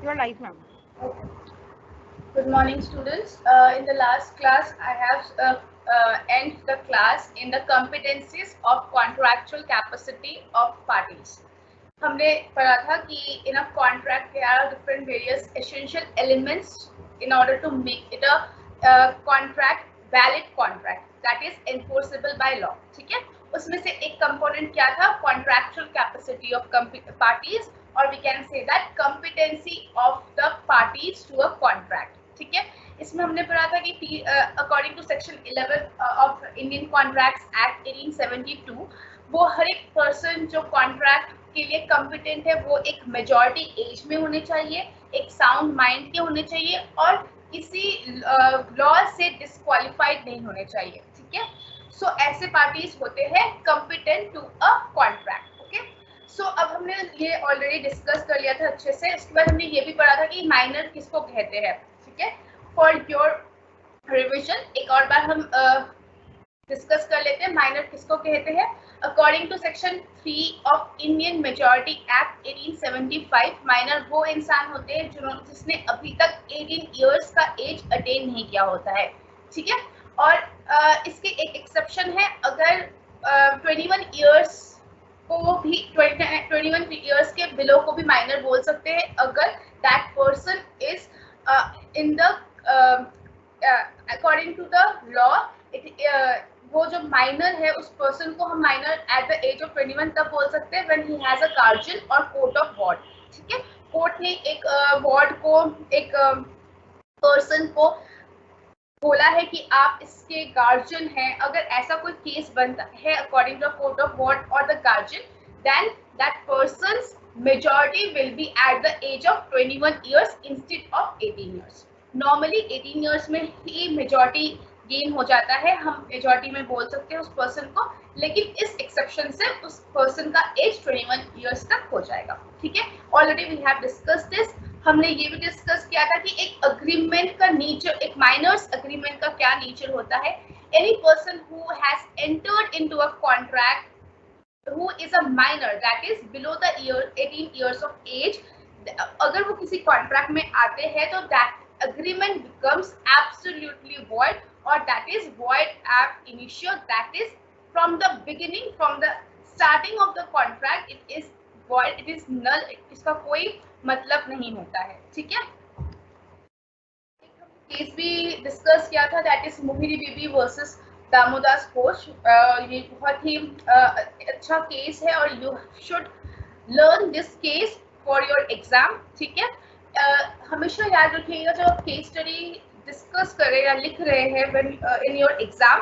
You're live, ma'am. Okay. Good morning, students. In the last class, I have end the class in the competencies of contractual capacity of parties. हमने पढ़ा था कि in a contract there are different various essential elements in order to make it a contract, valid contract that is enforceable by law. ठीक है, उसमें से एक component क्या था? Contractual capacity of parties, or we can say that competency of the parties to a contract. ठीक है, इसमें हमने पढ़ा था कि according to section 11 of Indian contracts act 1872 वो हर एक पर्सन जो कॉन्ट्रैक्ट के लिए कॉम्पिटेंट है वो एक मेजॉरिटी एज में होने चाहिए, एक साउंड माइंड के होने चाहिए और किसी लॉ से डिस्क्वालिफाइड नहीं होने चाहिए. ठीक है, सो ऐसे पार्टीज होते हैं competent to a contract. Okay, so अब हमने ये ऑलरेडी डिस्कस कर लिया था अच्छे से. इसके बाद हमने ये भी पढ़ा था कि माइनर किसको कहते हैं. ठीक है, फॉर योर रिविजन एक और बार हम डिस्कस कर लेते हैं माइनर किसको कहते हैं. According to section 3 of Indian majority act 1875 minor वो इंसान होते हैं जिसने अभी तक 18 इयर्स का एज अटेन नहीं किया होता है. ठीक है, और इसके एक एक्सेप्शन है. अगर 21 इयर्स को भी 21 इयर्स के बिलो को भी माइनर बोल सकते हैं अगर that person is in the according to the law. वो जो माइनर है उस पर्सन को हम minor at the age of 21 तब बोल सकते हैं when he has a guardian और कोर्ट ऑफ वार्ड. ठीक है, कोर्ट ने एक वार्ड को एक पर्सन को बोला है कि आप इसके गार्जियन हैं. अगर ऐसा कोई केस बनता है according to court of ward और the guardian, then that persons majority will be at the age of 21 years instead of 18 years. Normally 18 years में ही मेजॉरिटी गेन हो जाता है, हम मेजॉरिटी में बोल सकते हैं उस पर्सन को, लेकिन इस एक्सेप्शन से उस पर्सन का एज 21 इयर्स तक हो जाएगा. ठीक है, already we have discuss this. हमने ये भी डिस्कस किया था कि एक अग्रीमेंट का नेचर, एक माइनर्स अग्रीमेंट का क्या नेचर होता है. Any person who has entered into a contract who is a minor that is below the 18 years of age, अगर वो किसी कॉन्ट्रैक्ट में आते हैं तो that agreement becomes absolutely void, or that is void ab initio, that is from the beginning, from the starting of the contract it is void, it is null, इसका कोई मतलब नहीं होता है. ठीक है, केस भी डिस्कस किया था that is Mohini Bibi versus Damodas Ghosh. ये बहुत ही अच्छा केस है और you should learn this case for your exam. ठीक है, हमेशा याद रखिएगा जब आप केस स्टडी डिस्कस कर रहे हैं या लिख रहे हैं व्हेन इन योर एग्जाम,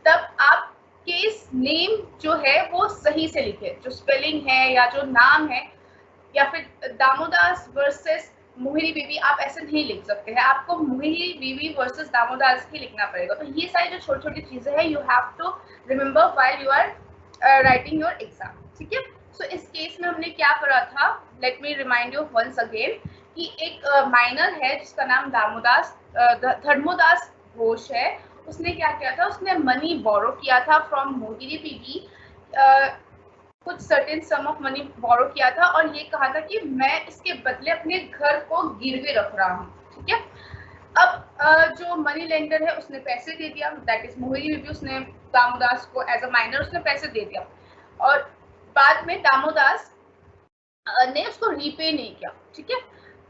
तब आप केस नेम जो है वो सही से लिखें. जो स्पेलिंग है या जो नाम है या फिर दामोदास वर्सेस मोहिनी बीबी आप ऐसे नहीं लिख सकते हैं, आपको मोहिनी बीबी वर्सेस दामोदास ही लिखना पड़ेगा. तो ये सारी जो छोटी छोटी चीजें हैं you have to remember while you are writing your exam. ठीक है, सो इस केस में हमने क्या पढ़ा था, let me remind you once again कि एक माइनर है जिसका नाम धर्मोदास घोष है. उसने क्या किया था, उसने मनी बोरो किया था फ्रॉम मोहिनी बीबी, कुछ certain sum of money borrow किया था और ये कहा था कि मैं इसके बदले अपने घर को गिरवे रख रहा हूँ. ठीक है, अब जो मनी लेंडर है उसने पैसे दे दिया, दैट इज मोहिनी बीबी, उसने दामोदास को एज अ माइनर उसने पैसे दे दिया और बाद में दामोदास ने उसको रीपे नहीं किया. ठीक है,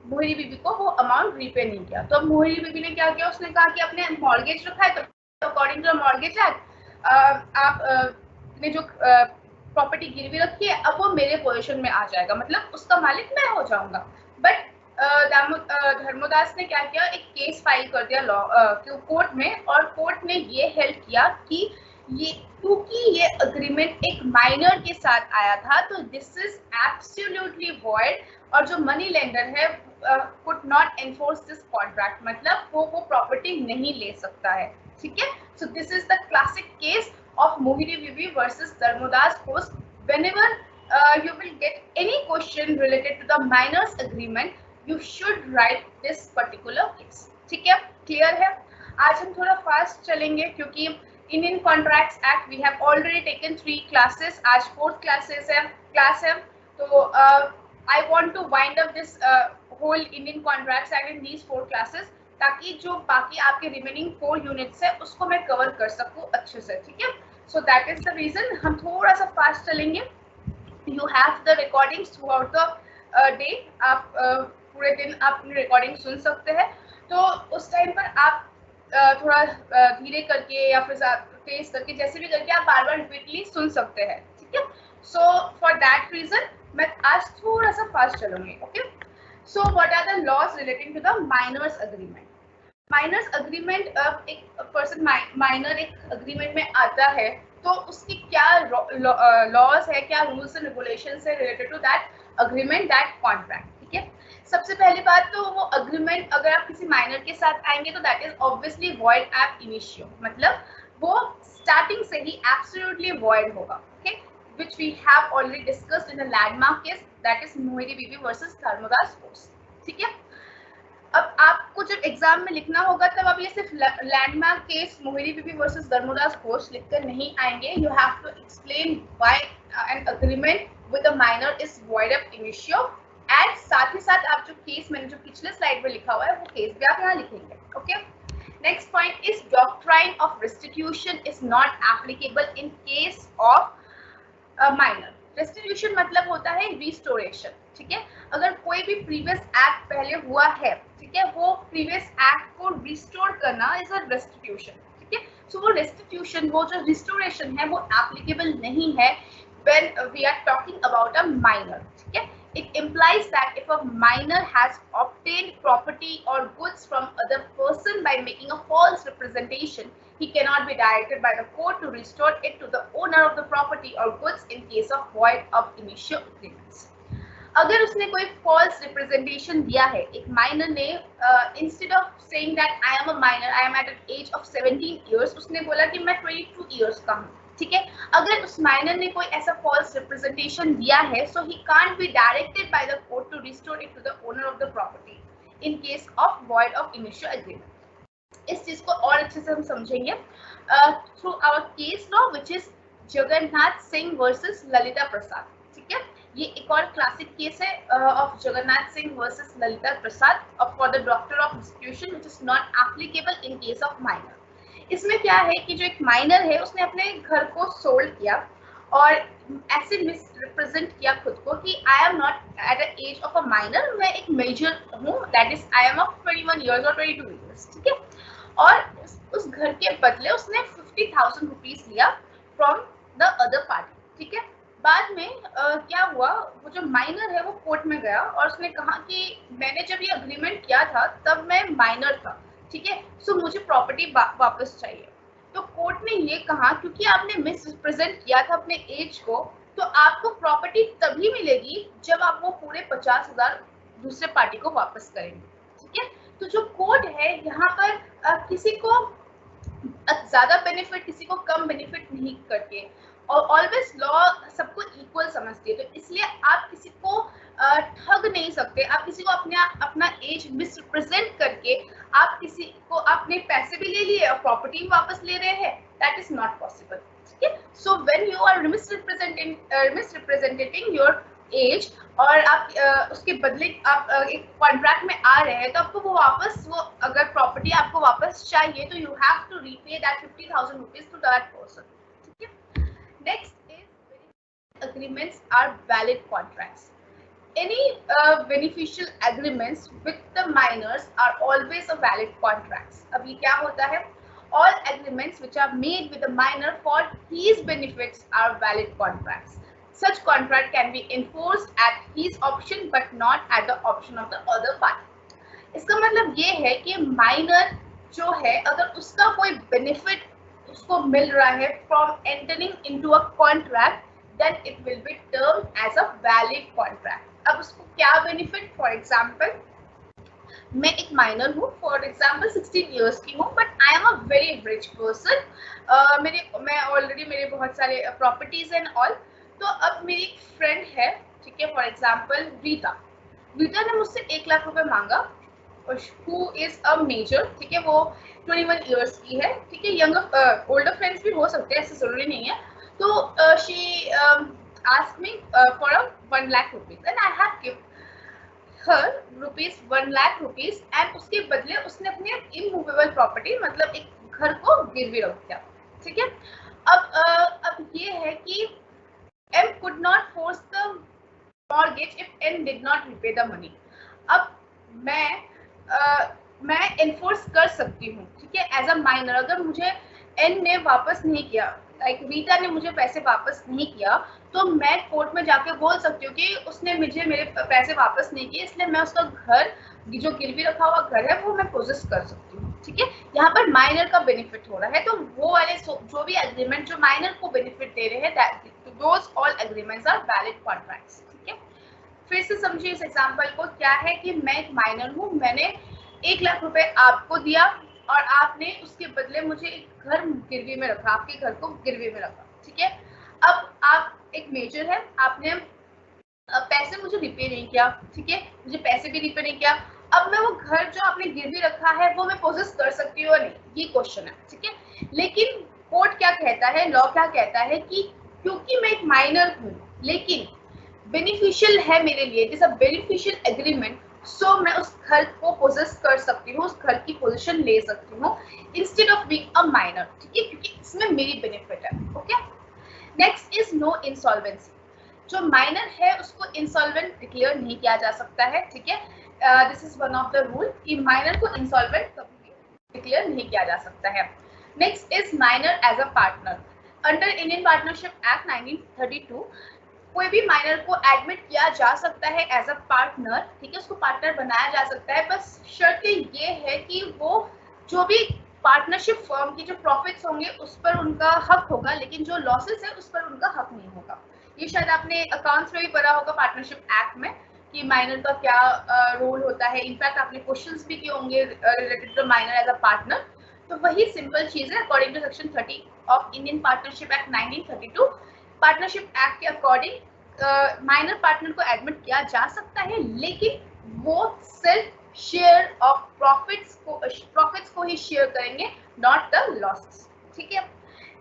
मोहिनी बीबी को वो अमाउंट रीपे नहीं किया. तो अब मोहिनी बीबी ने क्या किया, उसने कहा कि अपने मॉर्गेज रखा है तो अकॉर्डिंग टू मॉर्गेज एक्ट आप ने जो प्रॉपर्टी गिरवी रखी है अब वो मेरे पोजीशन में आ जाएगा, मतलब उसका मालिक मैं हो जाऊंगा. बट धर्मोदास ने क्या किया, एक केस फाइल कर दिया लॉ कोर्ट में और कोर्ट ने ये हेल्प किया कि ये क्योंकि ये अग्रीमेंट एक माइनर के साथ आया था तो दिस इज एब्सोल्युटली वॉइड और जो मनी लेंडर है could not enforce this contract, मतलब वो प्रॉपर्टी नहीं ले सकता है. ठीक है, so this is the classic case of Mohini Bibi versus Dharmodas Ghosh. Whenever you will get any question related to the minors agreement, you should write this particular case. ठीक है, क्लियर है. आज हम थोड़ा फास्ट चलेंगे क्योंकि Indian contracts act we have already taken 3 classes, आज 4th class है. तो I want to wind up this whole Indian contracts and in these 4 classes, ताकि जो बाकी आपके रिमेनिंग 4 यूनिट्स है उसको मैं कवर कर सकूं अच्छे से, ठीक है। So that is the reason हम थोड़ा सा फास्ट चलेंगे। You have the recordings throughout the day, आप पूरे दिन आप अपनी रिकॉर्डिंग सुन सकते हैं। तो उस टाइम पर आप थोड़ा धीरे करके या फिर तेज करके जैसे भी करके आप बार बार रिपीटली सुन सकते हैं, ठीक है। सो फॉर दैट रीजन मैं आज थोड़ा सा फास्ट चलूंगी, okay. So what are the laws relating to the minor's agreement. Minors agreement, एक पर्सन माइनर एक अग्रीमेंट में आता है तो उसकी क्या लॉज है, क्या रूल्स एंड रेगुलेशंस है related to that agreement, that contract, ठीक है। सबसे पहली बात तो वो अग्रीमेंट अगर आप किसी माइनर के साथ आएंगे तो that is obviously void ab initio, मतलब वो स्टार्टिंग से ही एब्सोल्युटली वॉइड होगा, okay, which we have already discussed in the landmark case, that is Mohini Bibi versus Dharmadas Bose, ठीक है। अब आपको जब एग्जाम में लिखना होगा तब आप ये सिर्फ landmark case Mohini Bibi versus Dharmadas Bose लिखकर नहीं आएंगे। You have to explain why an agreement with a minor is void ab initio, and साथ ही साथ आप जो केस मैंने जो पिछले स्लाइड में लिखा हुआ है वो केस भी आप यहाँ लिखेंगे, okay. Next point is doctrine of restitution is not applicable in case of minor. Restitution मतलब होता है रिस्टोरेशन, ठीक है। अगर कोई भी प्रीवियस एक्ट पहले हुआ है, ठीक है, वो प्रीवियस एक्ट को रिस्टोर करना इज अ रेस्टिट्यूशन, ठीक है। सो वो रेस्टिट्यूशन, वो जो रिस्टोरेशन है वो एप्लीकेबल नहीं है when we are talking about a minor, ठीक है। It implies that if a minor has obtained property or goods from other person by making a false representation, he cannot be directed by the court to restore it to the owner of the property or goods in case of void of initial agreements. अगर उसने कोई false representation दिया है, एक minor ने instead of saying that I am a minor, I am at an age of 17 years, उसने बोला कि मैं 22 इयर्स का हूँ, ठीक है। अगर उस माइनर ने कोई ऐसा फॉल्स रिप्रेजेंटेशन दिया है, so he can't be directed by the court to restore it to the owner of the property in case of void of initial agreement. इस चीज को और अच्छे से हम समझेंगे through our case law which is Jagannath Singh versus Lalita Prasad, ठीक है। ये एक और क्लासिक केस है of Jagannath Singh versus Lalita Prasad for the doctrine of restitution which is not applicable in case of minor. इसमें क्या है कि जो एक माइनर है उसने अपने घर को सोल्ड किया और ऐसे मिसरिप्रेजेंट किया खुद को कि I am not at the age of a minor, मैं एक मेजर हूँ, that is I am of 21 years और 22 इयर्स, ठीक है। और उस घर के बदले उसने 50,000 रुपीज लिया फ्रॉम द अदर पार्टी, ठीक है। बाद में क्या हुआ, वो जो माइनर है वो कोर्ट में गया और उसने कहा कि मैंने जब ये अग्रीमेंट किया था तब मैं माइनर था, ठीक है, सो मुझे प्रॉपर्टी वापस चाहिए। तो कोर्ट ने ये कहा क्योंकि आपने मिसरिप्रेजेंट किया था अपने एज को, तो आपको प्रॉपर्टी तभी मिलेगी जब आप वो पूरे 50,000 दूसरे पार्टी को वापस करेंगे, ठीक है। तो जो कोर्ट है यहाँ पर किसी को ज्यादा बेनिफिट, किसी को कम बेनिफिट नहीं करके, और ऑलवेज लॉ सबको इक्वल समझती है। तो इसलिए आप किसी को ठग नहीं सकते, आप किसी को अपना एज मिसरिप्रेजेंट करके आप किसी को अपने पैसे भी ले लिए और प्रॉपर्टी भी वापस ले रहे हैं, दैट इज नॉट पॉसिबल, ठीक है। So when you are misrepresenting your age और आप उसके बदले आप एक कॉन्ट्रैक्ट में आ रहे हैं, तो आपको वो वापस, वो अगर प्रॉपर्टी आपको वापस चाहिए तो you have to repay that 50,000 rupees to that person, ठीक है। Next is agreements are valid contracts. Any beneficial agreements with the minors are always a valid contracts. अब ये क्या होता है, all agreements which are made with the minor for his benefits are valid contracts. Such contract can be enforced at his option but not at the option of the other party. इसका मतलब ये है कि minor जो है अगर उसका कोई बेनिफिट उसको मिल रहा है from entering into a contract, then it will be termed as a valid contract. अब उसको क्या बेनिफिट, फॉर एग्जाम्पल मैं एक माइनर हूँ, फॉर एग्जाम्पल 16 इयर्स की हूँ, but I am a very rich person, मैं ऑलरेडी मेरे बहुत सारे प्रॉपर्टीज एंड ऑल। तो अब मेरी एक फ्रेंड है, ठीक है, फॉर एग्जाम्पल रीता ने मुझसे 1 लाख रुपए मांगा, हु इज अ मेजर, ठीक है, वो 21 इयर्स की है, ठीक है। यंगर ओल्डर फ्रेंड्स भी हो सकते हैं, ऐसे जरूरी नहीं है। तो she asked me for a 1 lakh rupees and I have given घर ₹1,00,000 एंड उसके बदले उसने अपनी इमूवेबल प्रॉपर्टी मतलब एक घर को गिरवी रख दिया, ठीक है। अब ये है कि M could not force the mortgage if N did not repay the money. अब मैं इन्फोर्स कर सकती हूँ, ठीक है, एज अ माइनर। अगर मुझे N ने वापस नहीं किया, लाइक रीटा ने मुझे पैसे वापस नहीं किया, तो मैं कोर्ट में जाके बोल सकती हूँ कि उसने मुझे मेरे पैसे वापस नहीं किए, इसलिए मैं उसका घर जो गिरवी रखा हुआ घर है वो मैं पोजेस कर सकती हूँ, ठीक है। यहाँ पर माइनर का बेनिफिट हो रहा है, तो वो वाले जो भी एग्रीमेंट जो माइनर को बेनिफिट दे रहे हैं, those all agreements are valid contracts, ठीक है। फिर से समझिए इस एग्जांपल को। क्या है कि मैं एक माइनर हूँ, मैंने 1,00,000 रुपए आपको दिया और आपने उसके बदले मुझे एक घर गिरवी में रखा, आपके घर को गिरवी में रखा, ठीक है। अब आप एक मेजर है, आपने पैसे मुझे रिपे नहीं किया, ठीक है, मुझे पैसे भी रिपे नहीं किया। अब मैं वो घर जो आपने गिरवी रखा है वो मैं पोजेस कर सकती हूँ या नहीं, ये क्वेश्चन है, ठीक है। लेकिन कोर्ट क्या कहता है, लॉ क्या कहता है कि क्योंकि मैं एक माइनर हूँ लेकिन बेनिफिशियल है मेरे लिए, it is a beneficial agreement, so मैं उस घर को पोजेस कर सकती हूँ, उस घर की पोजीशन ले सकती हूँ instead of being a minor, ठीक है, क्योंकि इसमें मेरी बेनिफिट है, okay. Next is no insolvency. जो माइनर है उसको इंसॉल्वेंट डिक्लेयर नहीं किया जा सकता है, ठीक है। This is one of the rule कि माइनर को इंसॉल्वेंट कभी डिक्लेयर नहीं किया जा सकता है। Next is minor as a partner. Under Indian partnership act 1932 कोई भी माइनर को एडमिट किया जा सकता है एज अ पार्टनर, ठीक है, उसको पार्टनर बनाया जा सकता है, बस शर्त ये है कि वो जो भी पार्टनरशिप फर्म की जो प्रॉफिट्स होंगे उस पर उनका हक होगा, लेकिन जो लॉसेस है उस पर उनका हक नहीं होगा। ये शायद आपने अकाउंट्स में भी पढ़ा होगा पार्टनरशिप एक्ट में कि माइनर का क्या रोल होता है। इनफैक्ट आपने क्वेश्चंस भी किए होंगे related to minor as a partner. तो वही सिंपल चीज है। According to section 30 of Indian partnership act 1932, partnership act के अकॉर्डिंग माइनर पार्टनर को एडमिट किया जा सकता है, लेकिन वो सिर्फ शेयर ऑफ प्रॉफिट्स को ही शेयर करेंगे, नॉट द लॉसेस, ठीक है।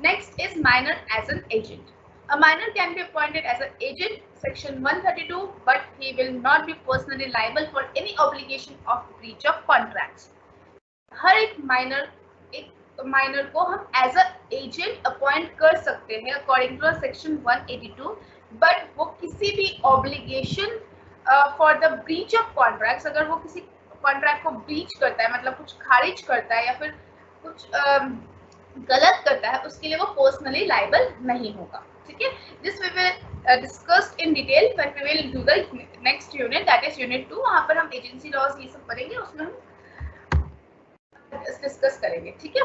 Next is minor as an agent. A minor can be appointed as an agent, section 132, but he will not be personally liable for any obligation of breach of contracts. हर एक minor को हम as a agent appoint कर सकते हैं according to section 182, but वो किसी भी obligation for the breach of contracts, अगर वो किसी कॉन्ट्रैक्ट को ब्रीच करता है, मतलब कुछ खारिज करता है या फिर कुछ गलत करता है, उसके लिए वो पर्सनली लाइबल नहीं होगा, ठीक है। This we will discuss in detail when we will do the next unit, that is unit 2। वहां पर हम एजेंसी लॉज ये सब पढ़ेंगे, उसमें हम डिस्कस करेंगे, ठीक है।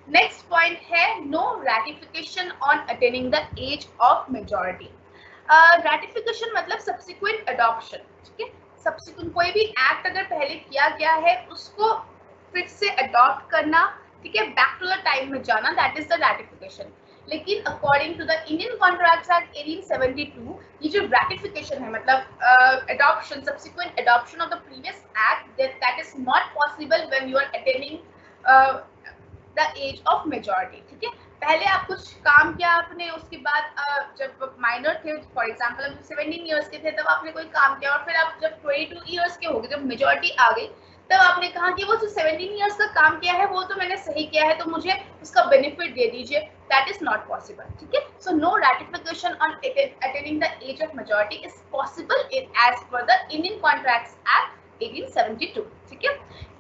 नेक्स्ट पॉइंट है no ratification on attaining the age of majority. Ratification मतलब सब्सिक्वेंट अडॉप्शन, ठीक है। सब्सिक्वेंट कोई भी एक्ट अगर पहले किया गया है उसको फिर से अडॉप्ट करना, ठीक है, बैक टू द टाइम में जाना, दैट इज द रैटिफिकेशन। लेकिन according to the Indian contracts act 1872 ये जो रैटिफिकेशन है मतलब adoption, subsequent adoption of the previous act, that is not possible when you are attaining the age of majority, ठीक है। पहले आप कुछ काम किया आपने, उसके बाद जब माइनर थे, फॉर एग्जांपल आप 17 इयर्स के थे तब आपने कोई काम किया, और फिर आप जब 22 इयर्स के हो गए, जब मेजॉरिटी आ गई, तब आपने कहा कि वो जो 17 इयर्स का काम किया है वो तो मैंने सही किया है, तो मुझे उसका बेनिफिट दे दीजिए, दैट इज नॉट पॉसिबल, ठीक है। So no ratification on attaining the age of majority is possible as per the Indian contracts act 1872, ठीक है।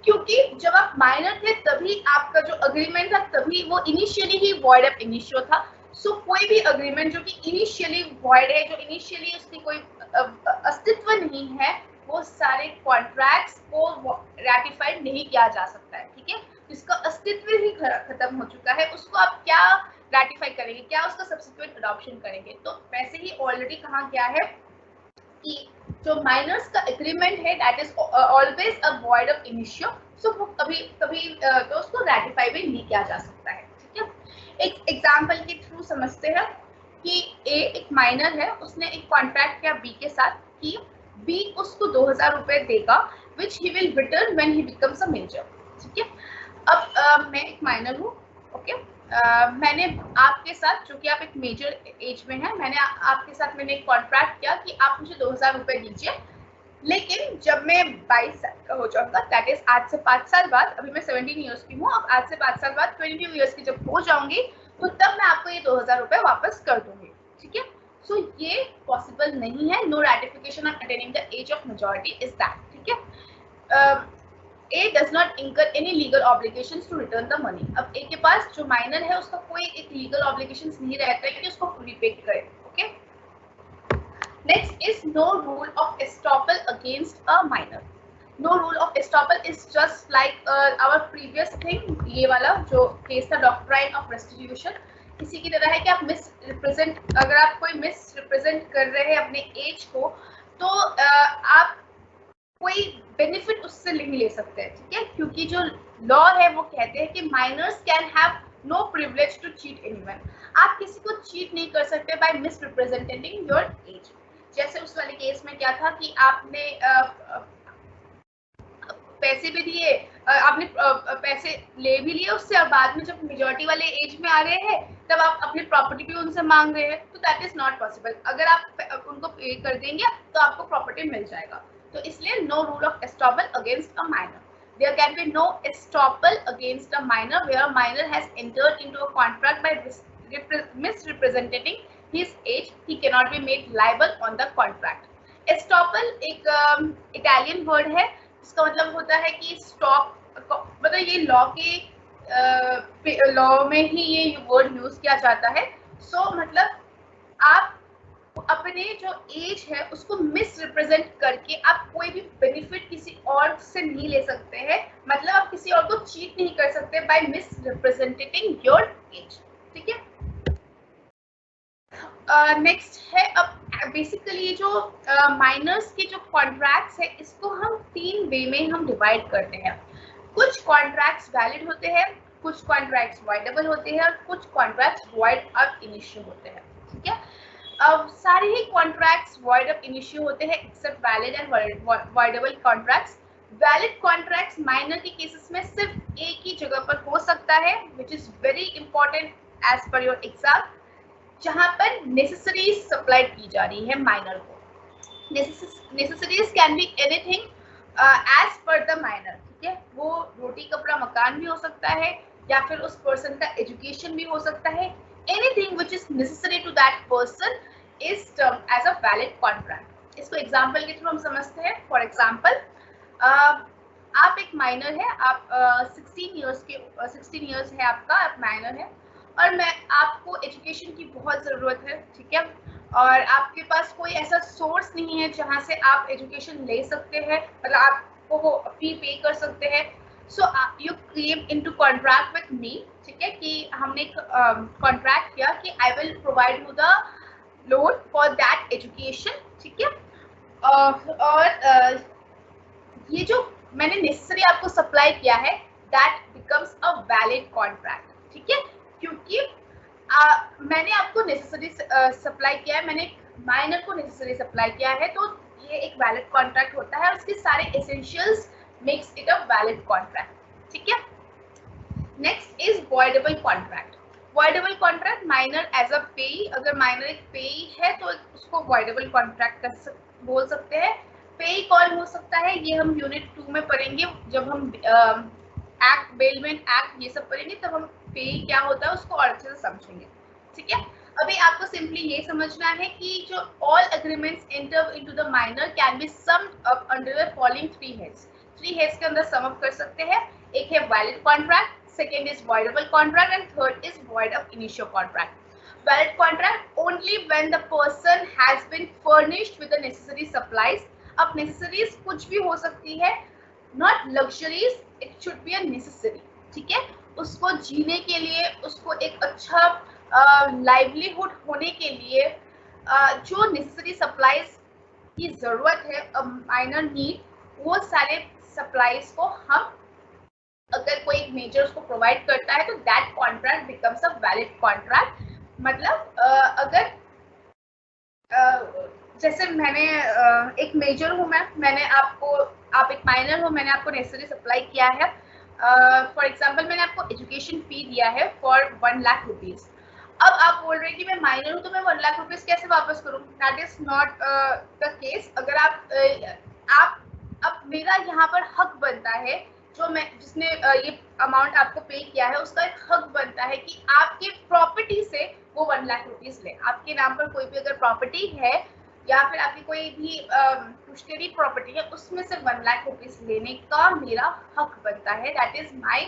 क्योंकि जब आप माइनर थे तभी आपका जो अग्रीमेंट था तभी वो इनिशियली ही वॉइड अप इनिशियो था। सो कोई भी अग्रीमेंट जो कि इनिशियली वॉइड है, जो इनिशियली उसकी कोई अस्तित्व नहीं है, वो सारे कॉन्ट्रैक्ट्स को रैटिफाइड नहीं किया जा सकता है, ठीक है। जिसका अस्तित्व ही खत्म हो चुका है उसको आप क्या रैटिफाई करेंगे, क्या उसका सब्सिक्वेंट अडॉप्शन करेंगे। तो वैसे ही ऑलरेडी कहा गया है कि जो माइनर्स का एग्रीमेंट है that is always a void ab initio, so वो कभी तो उसको रैटिफाई भी नहीं किया जा सकता है, ठीक है। एक एग्जांपल के थ्रू समझते हैं कि ए एक माइनर है, उसने एक कॉन्ट्रैक्ट किया बी के साथ कि बी उसको 2000 रुपए देगा which he will return when he becomes a major, ठीक है। अब मैं एक माइनर हूँ, ओके, मैंने आपके साथ, जो कि आप एक मेजर एज में हैं, मैंने आपके साथ एक कॉन्ट्रैक्ट किया कि आप मुझे 2000 रुपए दीजिए लेकिन जब मैं 22 साल का हो जाऊंगा, दैट इज आज से 5 साल बाद, अभी मैं 17 ईयर्स की हूँ, अब आज से 5 साल बाद 22 ईयर्स की जब हो जाऊंगी तो तब मैं आपको ये 2000 रुपए वापस कर दूंगी, ठीक है। सो ये पॉसिबल नहीं है। No ratification on attaining the age of majority is that, ठीक है। A does not incur any legal obligations to return the money. अब ए के पास जो माइनर है उसका कोई एक लीगल ऑब्लिगेशंस नहीं रहता है कि उसको प्रीपे करे, okay. Next is no rule of estoppel against a minor. No rule of estoppel is just like our previous thing, ये वाला जो केस था डॉक्ट्राइन ऑफ रेस्टिट्यूशन, इसी की तरह है कि आप मिस रिप्रेजेंट, अगर आप कोई मिस रिप्रेजेंट कर रहे हैं अपने एज को तो आप कोई बेनिफिट उससे नहीं ले सकते हैं, ठीक है, क्योंकि जो लॉ है वो कहते हैं कि minors can have no privilege to cheat anyone. आप किसी को चीट नहीं कर सकते by misrepresenting your age. जैसे उस वाले केस में क्या था कि आपने पैसे भी दिए, आपने पैसे ले भी लिए उससे, और बाद में जब मेजॉरिटी वाले एज में आ रहे हैं तब आप अपनी प्रॉपर्टी भी उनसे मांग रहे हैं, तो दैट इज नॉट पॉसिबल। अगर आप उनको पे कर देंगे तो आपको प्रॉपर्टी मिल जाएगा। तो इसलिए no rule of estoppel against a minor. There can be no estoppel against a minor where a minor has entered into a contract by misrepresenting his age. He cannot be made liable on the contract. Estoppel एक Italian word है, इसका मतलब होता है कि stop, मतलब ये law में ही ये वर्ड यूज किया जाता है। सो मतलब आप अपने जो एज है उसको मिस रिप्रेजेंट करके आप कोई भी बेनिफिट किसी और से नहीं ले सकते हैं, मतलब आप किसी और को चीट नहीं कर सकते by misrepresenting your age, ठीक है। नेक्स्ट है, अब बेसिकली जो माइनर्स के जो कॉन्ट्रैक्ट्स है इसको हम 3 वे में हम डिवाइड करते हैं। कुछ कॉन्ट्रैक्ट्स वैलिड होते हैं, कुछ कॉन्ट्रैक्ट्स वॉइडेबल होते हैं और कुछ कॉन्ट्रैक्ट्स वॉइड अप इनिशियो होते हैं, ठीक है। अब सारे ही कॉन्ट्रैक्ट्स वॉइड अप इनिशियो होते हैं except valid and voidable contracts. Valid contracts minor के केसेस में सिर्फ एक ही जगह पर हो सकता है, which is very important as per your exam, जहां पर नेसेसरीज सप्लाई की जा रही है माइनर को। Necessaries can be anything as per the minor, ठीक है। वो रोटी कपड़ा मकान भी हो सकता है या फिर उस पर्सन का एजुकेशन भी हो सकता है। Anything which is necessary to that person is termed as a valid contract. इसको एग्जाम्पल के थ्रू हम समझते हैं। फॉर एग्जाम्पल, आप एक माइनर है, आप 16 ईयर्स है आपका, आप माइनर है और मैं आपको एजुकेशन की बहुत ज़रूरत है, ठीक है, और आपके पास कोई ऐसा सोर्स नहीं है जहाँ से आप एजुकेशन ले सकते हैं, मतलब आपको वो फी पे कर सकते हैं। So you came into contract with me, ठीक है, कि हमने कॉन्ट्रैक्ट किया कि आई will provide you the loan for that education, ठीक है। और ये जो मैंने नेसेसरी आपको सप्लाई किया है that becomes a valid contract, ठीक है, क्योंकि मैंने आपको नेसेसरी सप्लाई किया है, मैंने माइनर को नेसेसरी सप्लाई किया है, तो ये एक वैलिड कॉन्ट्रैक्ट होता है और उसके सारे essentials makes it a valid contract, ठीक है। Next is voidable contract. Voidable contract, minor as a payee, अगर माइनर एक पेई है तो उसको वॉइडेबल कॉन्ट्रैक्ट बोल सकते हैं। पेई कौन हो सकता है ये हम यूनिट 2 में पढ़ेंगे, जब हम एक्ट, बेलमेंट एक्ट ये सब पढ़ेंगे तब हम पे क्या होता है उसको और अच्छे से समझेंगे, ठीक है। अभी आपको सिंपली ये समझना है कि जो all agreements enter into the minor can be summed up under the following 3 heads. 3 heads के अंदर सम अप कर सकते हैं। एक है valid contract, second is voidable contract and third is void ab initio contract. Valid contract only when the person has been furnished with the necessary supplies. अब necessaries कुछ भी हो सकती है, not luxuries, it should be a necessary, ठीक है। उसको जीने के लिए, उसको एक अच्छा लाइवलीहुड होने के लिए जो नेसेसरी सप्लाईज की जरूरत है, माइनर नीड, वो सारे सप्लाईज को हम, अगर कोई एक मेजर उसको प्रोवाइड करता है तो that contract becomes a valid contract. मतलब अगर जैसे मैंने एक मेजर हूँ, मैंने आपको, आप एक माइनर हो, मैंने आपको नेसेसरी सप्लाई किया है। फॉर एग्जांपल मैंने आपको एजुकेशन फी दिया है फॉर 1 लाख रुपीज। अब आप बोल रहे हैं कि मैं माइनर हूँ तो मैं 1 लाख रुपीज कैसे वापस करूँ? That is not the case. अगर मेरा यहाँ पर हक बनता है, जो मैं जिसने ये अमाउंट आपको पे किया है उसका एक हक बनता है कि आपके प्रॉपर्टी से वो 1 लाख रुपीज ले। आपके नाम पर कोई भी अगर प्रॉपर्टी है या फिर आपकी कोई भी पुश्तरी प्रॉपर्टी है उसमें से 1 लाख रुपीज लेने का मेरा हक बनता है। दैट इज माई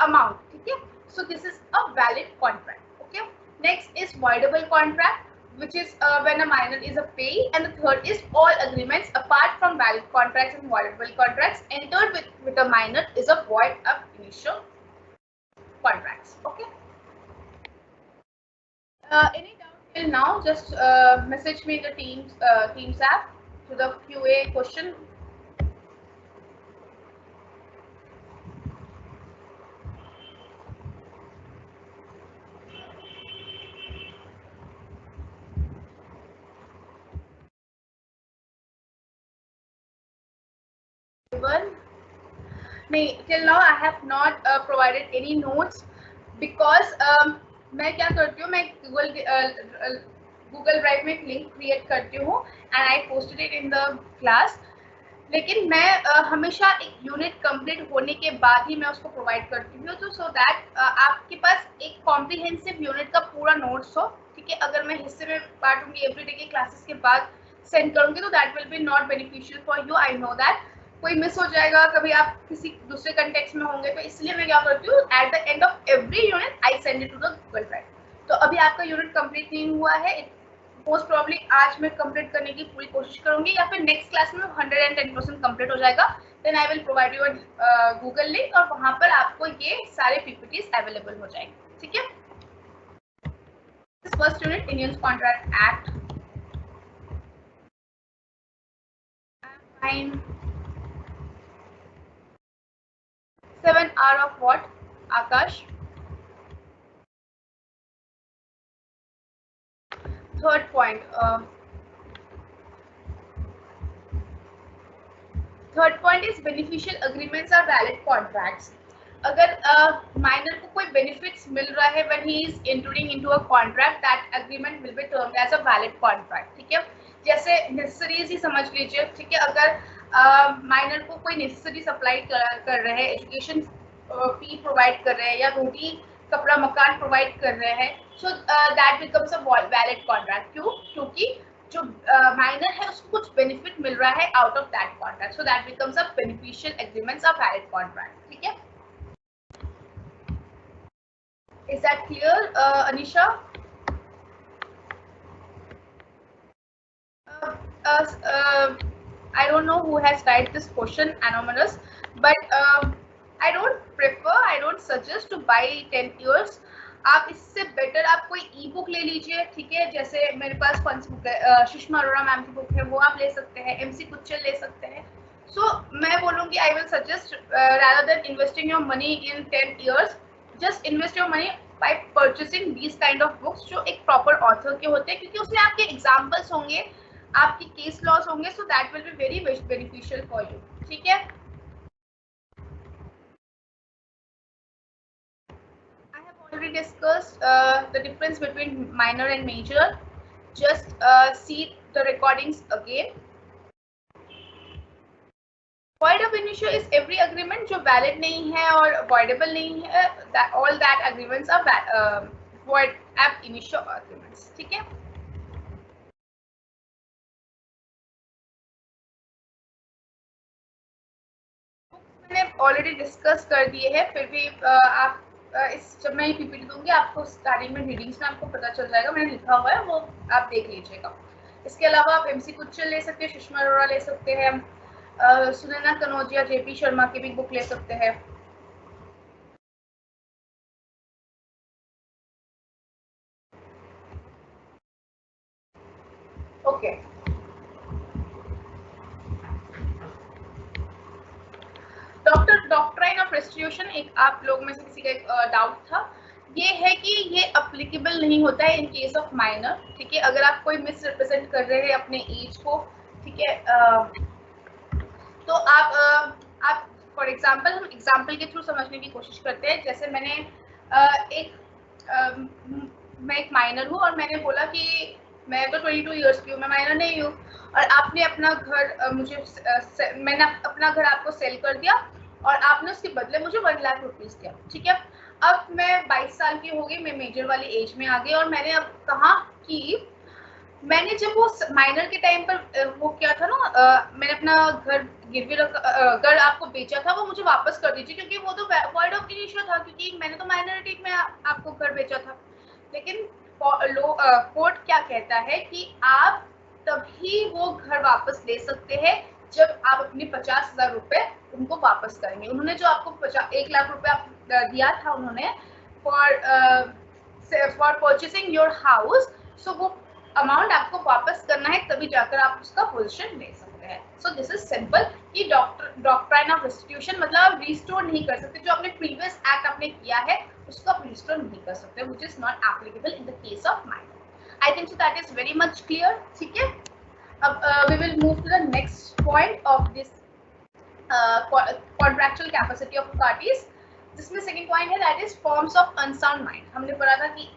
अमाउंट, ठीक है। So this is a valid contract. Okay, next is voidable contract, which is when a minor is a payee, and the third is all agreements apart from valid contracts and voidable contracts entered with a minor is a void ab initio contracts. Okay, any doubt till now, just message me in the teams app to the QA question. नहीं, till now I have not provided any notes because मैं क्या करती हूँ, मैं Google drive में एक link create करती हूँ and I posted it in the class. लेकिन मैं हमेशा एक यूनिट कंप्लीट होने के बाद ही मैं उसको प्रोवाइड करती हूँ, तो सो दैट आपके पास एक कॉम्प्रिहेंसिव यूनिट का पूरा नोट्स हो, ठीक है। अगर मैं हिस्से में बांटूंगी एवरीडे के क्लासेस के बाद सेंड करूंगी तो that will B not beneficial for you. I know that कोई मिस हो जाएगा, कभी आप किसी दूसरे कंटेक्स्ट में होंगे, तो इसलिए मैं क्या करती हूँ, at the end of every unit I send it to the Google drive. तो अभी आपका यूनिट कंप्लीट नहीं हुआ है, मोस्ट प्रॉब्ली आज मैं कंप्लीट करने की पूरी कोशिश करूंगी या फिर नेक्स्ट क्लास में 110% कंप्लीट हो जाएगा। Then I will provide you Google link और वहां पर आपको ये सारे पीपीटीज अवेलेबल हो जाएंगे, ठीक है। First unit Indian contract act. Fine 7 hour of what, Akash? Third point. Third point is beneficial agreements are valid contracts. अगर माइनर को कोई बेनिफिट्स मिल रहा है when he is entering into a contract, that agreement will be termed as a valid contract, ठीक है। जैसे necessaries ही समझ लीजिए, ठीक है। अगर माइनर को कोई नेसेसरी सप्लाई कर रहे हैं, एजुकेशन फी प्रोवाइड कर रहे हैं या रोटी कपड़ा मकान प्रोवाइड कर रहे हैं, so that becomes a valid contract. क्यों? क्योंकि जो माइनर है उसको कुछ बेनिफिट मिल रहा है out of that contract, so that becomes a beneficial agreements of valid contract, ठीक है। Is that clear, Anisha? I don't know who has typed this question, anonymous, but I don't suggest to buy 10 years. आप इससे better आप कोई ई book ले लीजिए, ठीक है। जैसे मेरे पास कौन सी बुक है, सुषमा अरोड़ा मैम की बुक है, वो आप ले सकते हैं। एमसी कुच्चल ले सकते हैं। सो मैं बोलूँगी I will suggest rather than investing your money in 10 years, just invest your money by purchasing these kind of books जो एक प्रॉपर ऑथर के होते हैं, क्योंकि उसमें आपके एग्जाम्पल्स होंगे, आपकी केस लॉस होंगे, so that will be very beneficial for you, ठीक है। I have already discussed the difference between minor and major. Just see the recordings again. Void ab initio is every agreement जो valid नहीं है और voidable नहीं है, that all that agreements are void ab initio agreements, ठीक है। मैंने already discuss कर दिए हैं, फिर भी आप इस जब मैं पीपीटी दूंगी आपको स्टार्टिंग में रीडिंग्स में आपको पता चल जाएगा, मैंने लिखा हुआ है वो आप देख लीजिएगा। इसके अलावा आप एमसी कुच्चल ले सकते हैं, सुषमा अरोड़ा ले सकते हैं, सुनैना कनौजिया, जेपी शर्मा की भी बुक ले सकते हैं। ओके, डॉक्ट्राइन ऑफ रेस्टिट्यूशन एक आप लोग में से किसी का एक डाउट था, ये है कि ये अप्लीकेबल नहीं होता है इन केस ऑफ माइनर, ठीक है। अगर आप कोई मिस रिप्रेजेंट कर रहे हैं अपने एज को, ठीक है, तो आप फॉर एग्जांपल, हम एग्जांपल के थ्रू समझने की कोशिश करते हैं। जैसे मैं एक माइनर हूँ और मैंने बोला कि मैं तो 22 ईयर्स की हूँ, मैं माइनर नहीं हूँ, और आपने अपना घर मैंने अपना घर आपको सेल कर दिया और आपने उसके बदले मुझे 1 लाख रुपीज दिया, ठीक है। अब मैं 22 साल की हो गई, मैं मेजर वाली एज में आ गई, और मैंने अब कहा कि मैंने जब वो माइनर के टाइम पर वो किया था ना, मैंने अपना घर गिरवी रख घर आपको बेचा था, वो मुझे वापस कर दीजिए, क्योंकि वो तो वर्ड ऑफ इनिशियो था, क्योंकि मैंने तो माइनॉरिटी में आपको घर बेचा था। लेकिन कोर्ट क्या कहता है कि आप तभी वो घर वापस ले सकते हैं जब आप अपने 50,000 रुपए उनको वापस करेंगे। उन्होंने जो आपको 1 लाख रुपए दिया था उन्होंने फॉर परचेसिंग योर हाउस, सो वो अमाउंट आपको वापस करना है, तभी जाकर आप उसका पोजीशन ले सकते हैं। सो दिस इज सिंपल कि डॉक्ट्राइन ऑफ रेस्टिट्यूशन मतलब आप रिस्टोर नहीं कर सकते, जो आपने प्रीवियस एक्ट आपने किया है उसको आप रिस्टोर नहीं कर सकते, which is not applicable in the case of minor. I think so that is very much clear, ठीक है। अब we will move to the next point of this contractual capacity of parties, जिसमें second point है that is forms of unsound mind. हमने पढ़ा था कि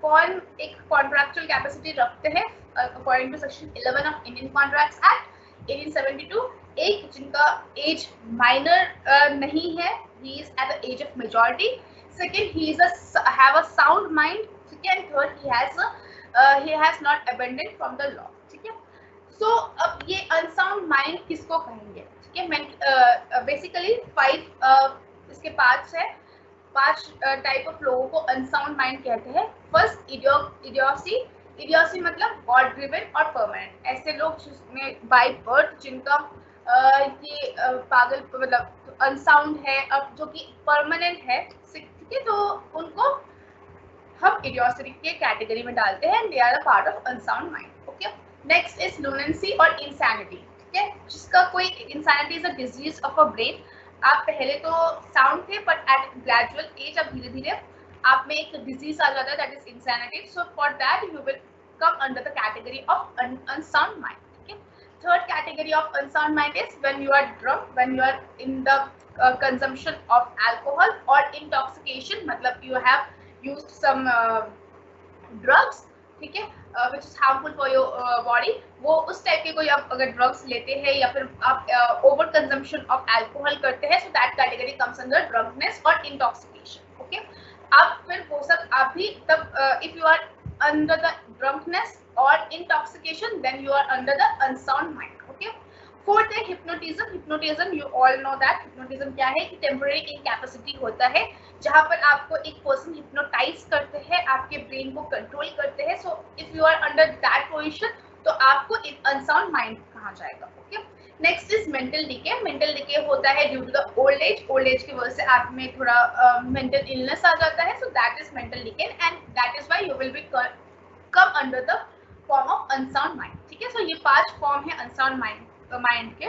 कौन एक कॉन्ट्रैक्चुअल कैपेसिटी रखते हैं according to section 11 of Indian contracts act 1872। एक जिनका एज माइनर नहीं है, he is at the age of majority. Second, he is have a sound mind, ठीक है। Third, he has not abandoned from the law, ठीक है। सो अब ये अनसाउंड माइंड किसको कहेंगे, ठीक है। मैं बेसिकली 5 इसके पार्ट्स है, 5 टाइप ऑफ लोगों को अनसाउंड माइंड कहते हैं। फर्स्ट, इडियोसी। इडियोसी मतलब गॉड ड्रिवन और परमानेंट, ऐसे लोग जिसमें बाय बर्थ जिनका ये पागल मतलब अनसाउंड है, अब जो कि परमानेंट है, ठीक है, तो उनको हम इडियोसिटी के कैटेगरी में डालते हैं, they are a part of unsound mind, okay. Next is lunacy और इंसैनिटी, ठीक है, जिसका कोई insanity is a disease of a brain. आप पहले तो साउंड थे, बट एट ग्रेजुअल एज अब धीरे धीरे आप में एक डिजीज आ जाता है, that is insanity. So for that you will come under the category of unsound mind, ठीक है। Third category of unsound mind is when you are drunk, when you are in the consumption of alcohol और intoxication, मतलब you have used some drugs, ठीक है, which is harmful for your body. वो उस type के कोई आप अगर ड्रग्स लेते हैं या फिर आप ओवर कंजम्पशन ऑफ अल्कोहल करते हैं, so that category comes under drunkenness और इंटॉक्सिकेशन, ओके। आप फिर वो सब आप भी तब if you are under the drunkenness और intoxication, then you are under the unsound mind, okay. Fourth है hypnotism. Hypnotism you all know that hypnotism क्या है कि टेम्पररी इनकैपेसिटी होता है, जहां पर आपको एक पर्सन हिप्नोटाइज करते हैं, आपके ब्रेन को कंट्रोल करते हैं। So if you are under that position, तो आपको अनसाउंड माइंड कहा जाएगा, okay. Next is mental decay. Mental decay होता है due to the old age. Old age की वजह से आप में थोड़ा मेंटल इलनेस आ जाता है, so that is mental decay, and that is why you will be come under the form of unsound mind, ठीक है। सो ये 5 फॉर्म है अनसाउंड माइंड के।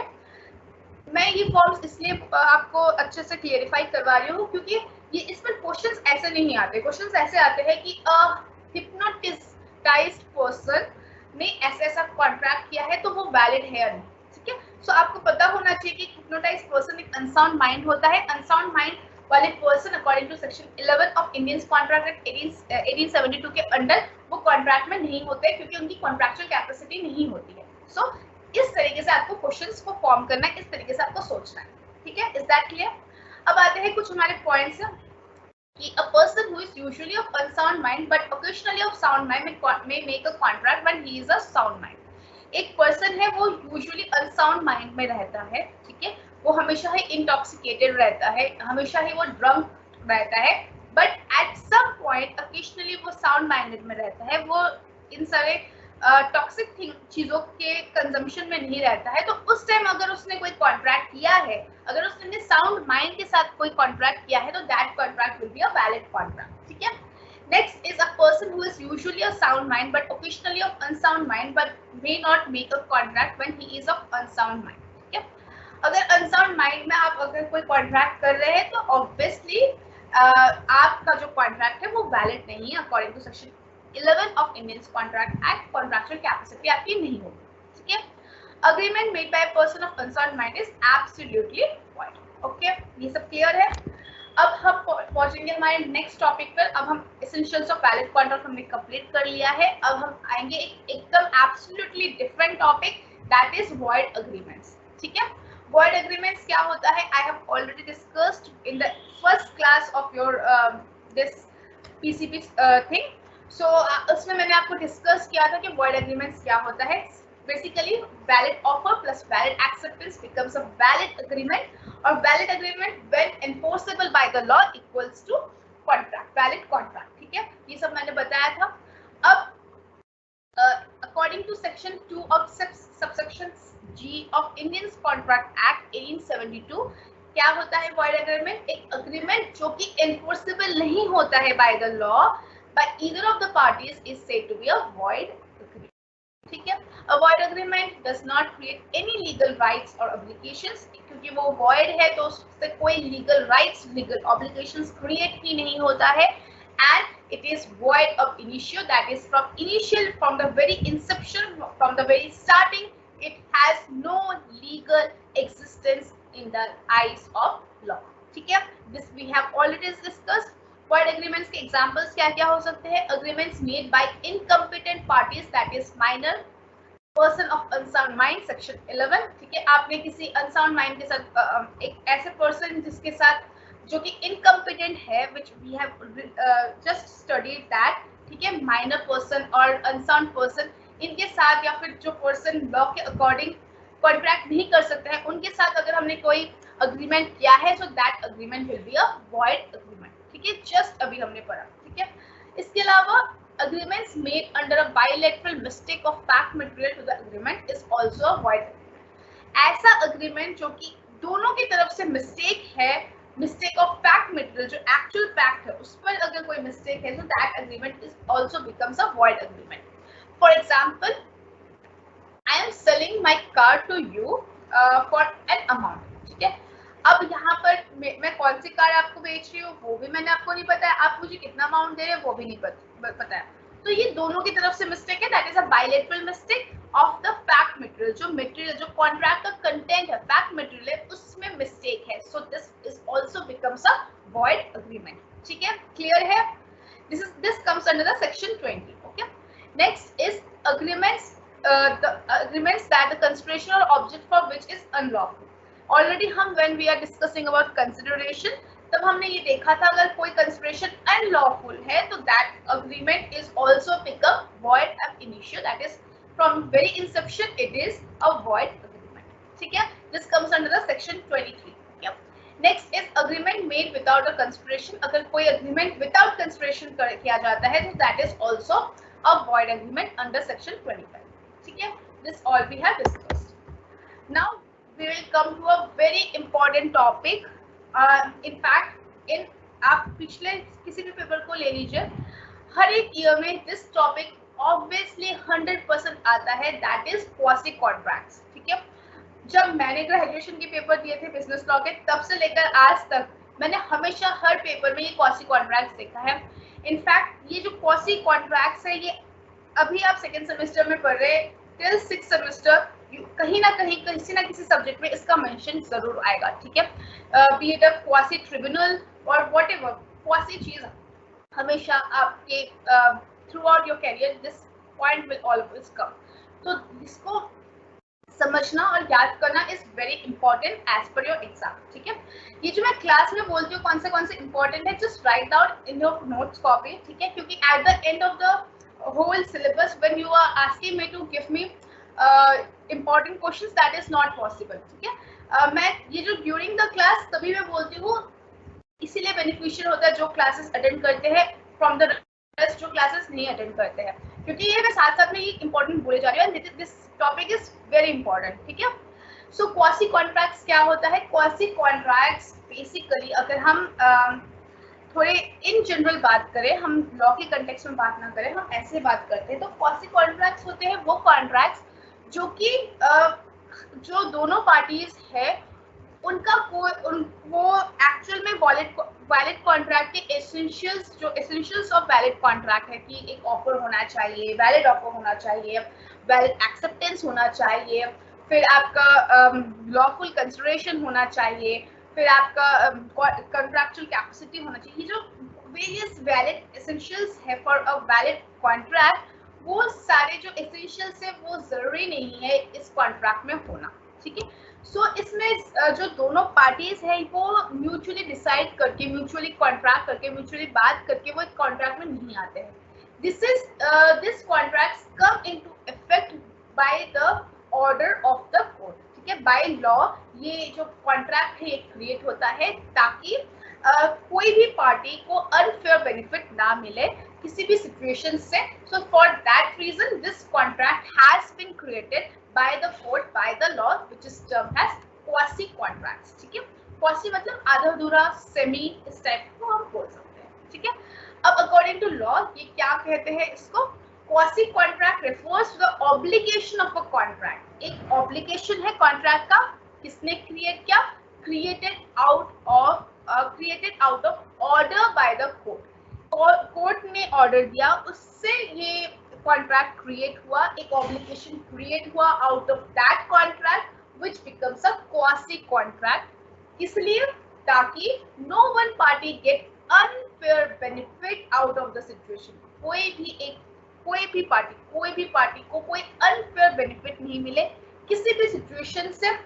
मैं ये फॉर्म्स इसलिए आपको अच्छे से क्लियरिफाई करवा रही हूँ, क्योंकि ये इसमें क्वेश्चंस ऐसे नहीं आते। क्वेश्चंस ऐसे आते हैं कि हिप्नोटाइज्ड पर्सन ने ऐसा कॉन्ट्रैक्ट किया है, तो वो वैलिड है या नहीं, ठीक है। सो आपको पता होना चाहिए कि हिप्नोटाइज्ड पर्सन एक अनसाउंड माइंड होता है। अनसाउंड माइंड वाले person according to section 11 of Indian contract act 1872 के अंडर वो कॉन्ट्रैक्ट में नहीं होते, क्योंकि उनकी कॉन्ट्रैक्चुअल कैपेसिटी नहीं होती है। सो इस तरीके से आपको क्वेश्चंस को फॉर्म करना है, इस तरीके से आपको सोचना है, ठीक है। Is that clear? अब आते हैं कुछ हमारे पॉइंट्स कि a person who is usually of unsound mind but occasionally of sound mind may make a contract when he is a sound mind. एक पर्सन है वो यूजुअली अनसाउंड माइंड में रहता है, ठीक है, वो हमेशा ही इंटॉक्सिकेटेड रहता है, हमेशा ही वो ड्रंक रहता है, but at some point occasionally वो साउंड माइंडेड में रहता है, वो इन सारे टॉक्सिक चीजों के कंजम्पशन में नहीं रहता है। तो उस टाइम अगर उसने कोई कॉन्ट्रैक्ट किया है, अगर उसने साउंड माइंड के साथ कोई कॉन्ट्रैक्ट किया है, तो that contract will be a valid contract, ठीक है। Next is a person who is usually of sound mind but occasionally of unsound mind but may not make a contract when he is of unsound mind, ठीक है। अगर unsound mind में आप अगर कोई contract कर रहे हैं, तो ऑब्वियसली आपका जो कॉन्ट्रैक्ट है वो वैलिड नहीं है according to section 11 of Indian contract act. Contractual capacity आपकी नहीं होगी, ठीक है। Agreement made by person of unsound mind is absolutely void, okay. ये सब क्लियर है? अब हम पहुंचेंगे हमारे नेक्स्ट टॉपिक पर। अब हम एसेंशियल्स ऑफ वैलिड कॉन्ट्रैक्ट हमने कंप्लीट कर लिया है। अब हम आएंगे एकदम absolutely different topic, that is void agreements. ठीक है, वॉइड अग्रीमेंट्स क्या होता है? I have already discussed in the first class of your this PCP thing. So उसमें मैंने आपको डिस्कस किया था कि वॉइड एग्रीमेंट्स क्या होता है। Basically valid offer plus valid acceptance becomes a valid agreement, और valid agreement when enforceable by the law equals to contract, valid contract. ठीक है, ये सब मैंने बताया था। अब according to section 2 of subsection G of Indian Contract Act 1872, क्या होता है void agreement? एक agreement जो कि enforceable नहीं होता है by the law by either of the parties is said to be a void agreement. ठीक है, a void agreement does not create any legal rights or obligations, क्योंकि वो void है तो उससे कोई legal rights, legal obligations create ही नहीं होता है, and it is void of initio, that is from the very inception, from the very starting, it has no legal existence in the eyes of law. ठीक है, this we have already discussed. void agreements के examples क्या क्या हो सकते हैं? agreements made by incompetent parties, that is minor person of unsound mind, section 11. ठीक है, आपने किसी unsound mind के साथ एक ऐसे person जिसके साथ जो कि इनकम्पिटेंट है, which we have just studied that, ठीक है, माइनर पर्सन और अनसाउंड पर्सन, इनके साथ या फिर जो पर्सन लॉ के अकॉर्डिंग कॉन्ट्रैक्ट नहीं कर सकते हैं, उनके साथ अगर हमने कोई अग्रीमेंट किया है, so that agreement will be a void agreement. ठीक है, जस्ट अभी हमने पढ़ा। ठीक है, इसके अलावा agreements made under a bilateral mistake of fact material to the agreement is also a void agreement। ऐसा अग्रीमेंट जो कि दोनों की तरफ से मिस्टेक है, मिस्टेक ऑफ फैक्ट मटेरियल, जो एक्चुअल फैक्ट है उस पर अगर कोई मिस्टेक है, तो that agreement is also becomes a void agreement. For example, I am selling my car to you for an amount. ठीक है, अब यहाँ पर मैं कौन सी कार आपको बेच रही हूँ वो भी मैंने आपको नहीं पता है, आप मुझे कितना अमाउंट दे रहे हैं वो भी नहीं पता है, तो ये दोनों की तरफ से मिस्टेक है, that is a bilateral mistake of the fact material, जो कॉन्ट्रैक्ट का कंटेंट है, फैक्ट मटेरियल है, उसमें मिस्टेक है, so this is also becomes a void agreement. ठीक है, क्लियर है? This comes under the section 20। Okay, next is agreements, the agreements that the consideration or object for which is unlawful। Already हम when we are discussing about consideration, तब हमने ये देखा था अगर कोई consideration unlawful है तो that agreement is also become void ab initio, that is from very inception it is a void agreement। ठीक है, this comes under the section 23। Next is agreement made without a consideration. अगर कोई agreement without consideration किया जाता है तो that is also a void agreement under section 25। ठीक है, this all we have discussed. Now we will come to a very important topic. In fact in आप पिछले किसी भी पेपर को ले लीजिए, हर एक ईयर में दिस टॉपिक ऑब्वियसली 100% आता है, दैट इज क्वासी कॉन्ट्रैक्ट्स। ठीक है, जब मैंने ग्रेजुएशन के पेपर दिए थे बिजनेस लॉ के, तब से लेकर आज तक मैंने हमेशा हर पेपर में ये क्वासी कॉन्ट्रैक्ट्स देखा है। इनफैक्ट ये जो क्वासी कॉन्ट्रैक्ट्स है, ये अभी आप सेकेंड सेमेस्टर में पढ़ रहे हैं टिल 6th सेमेस्टर, कहीं ना कहीं किसी ना किसी सब्जेक्ट में इसका मेंशन जरूर आएगा। ठीक है, be it a quasi tribunal और व्हाटएवर, क्वासी चीज हमेशा आपके throughout your career this point will always come. तो इसको समझना और याद करना is very important as per your exam. ठीक है, ये जो मैं क्लास में बोलती हूँ कौन से इंपॉर्टेंट है, just write down in your notes copy. ठीक है, क्योंकि at the end of the whole syllabus when you are asking me to give me important questions, that is not possible. ठीक है, मैं ये जो ड्यूरिंग द क्लास तभी मैं बोलती हूँ, इसीलिए बेनिफिशियल होता है जो क्लासेस अटेंड करते हैं फ्रॉम द रेस्ट जो क्लासेस नहीं अटेंड करते हैं, क्योंकि ये मैं साथ साथ में ये इंपॉर्टेंट बोले जा रही हूँ, and this topic is very important. ठीक है, सो क्वासी कॉन्ट्रैक्ट्स क्या होता है? क्वासी कॉन्ट्रैक्ट्स बेसिकली अगर हम थोड़े इन जनरल बात करें, हम लॉ के कंटेक्स्ट में बात ना करें, हम ऐसे बात करते हैं, तो क्वासी कॉन्ट्रैक्ट्स होते हैं वो कॉन्ट्रैक्ट्स जो कि जो दोनों पार्टीज है उनका वो एक्चुअल में वैलिड कॉन्ट्रैक्ट के एसेंशियल्स, जो एसेंशियल्स ऑफ वैलिड कॉन्ट्रैक्ट है कि एक ऑफर होना चाहिए, वैलिड ऑफर होना चाहिए, वैलिड एक्सेप्टेंस होना चाहिए, फिर आपका लॉफुल कंसिडरेशन होना चाहिए, फिर आपका कॉन्ट्रैक्चुअल कैपेसिटी होना चाहिए। ये जो वेरियस वैलिड एसेंशियल्स है फॉर अ वैलिड कॉन्ट्रैक्ट, वो सारे जो एसेंशियल्स है वो जरूरी नहीं है इस कॉन्ट्रैक्ट में होना, ठीक है। सो इसमें जो दोनों पार्टीज है वो म्यूचुअली डिसाइड करके, म्यूचुअली कॉन्ट्रैक्ट करके, म्यूचुअली बात करके वो एक कॉन्ट्रैक्ट में नहीं आते हैं। This contracts come into effect by the order of the court, ठीक है। बाय लॉ ये जो कॉन्ट्रैक्ट है ये क्रिएट होता है ताकि कोई भी पार्टी को अनफेयर बेनिफिट ना मिले किसी भी सिचुएशन से। So for that reason this contract has been created by the court, by the law, which is termed as quasi contracts, ठीक है। quasi मतलब आधा अधूरा, सेमी, इस टाइप को हम बोल सकते हैं, ठीक है। अब अकॉर्डिंग टू लॉ ये क्या कहते हैं इसको, quasi contract refers to the obligation of a contract। एक ऑब्लिगेशन है कॉन्ट्रैक्ट का, किसने क्रिएट किया, created out of order by the court। Court ने ऑर्डर दिया, उससे ये कॉन्ट्रैक्ट क्रिएट हुआ, एक ऑब्लिगेशन क्रिएट हुआ out of that contract which becomes a quasi contract. इसलिए ताकि no one party get unfair benefit out of the situation. कोई भी पार्टी को कोई अनफेयर बेनिफिट नहीं मिले किसी भी सिचुएशन से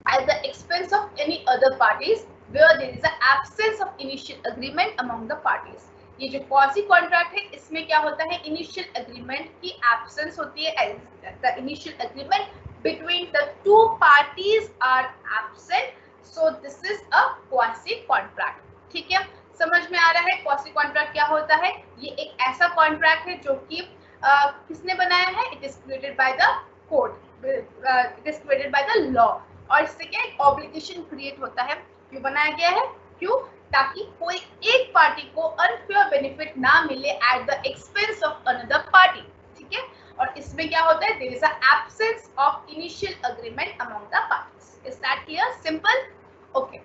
at the expense of any other parties where there is an absence of initial agreement among the parties। ये जो quasi contract है इसमें क्या होता है, initial agreement की absence होती है, the initial agreement between the two parties are absent, so this is a quasi contract, ठीक है। समझ में आ रहा है quasi contract क्या होता है। ये एक ऐसा contract है जो कि किसने बनाया है, it is created by the court, it is created by the law, और इससे क्या एक ऑब्लिगेशन क्रिएट होता है। क्यों बनाया गया है, क्यों, ताकि कोई एक पार्टी को अनफेयर बेनिफिट ना मिले at the expense of another party, ठीक है। और इसमें क्या होता है, there is a absence of initial agreement among the parties. Is that clear, simple, okay.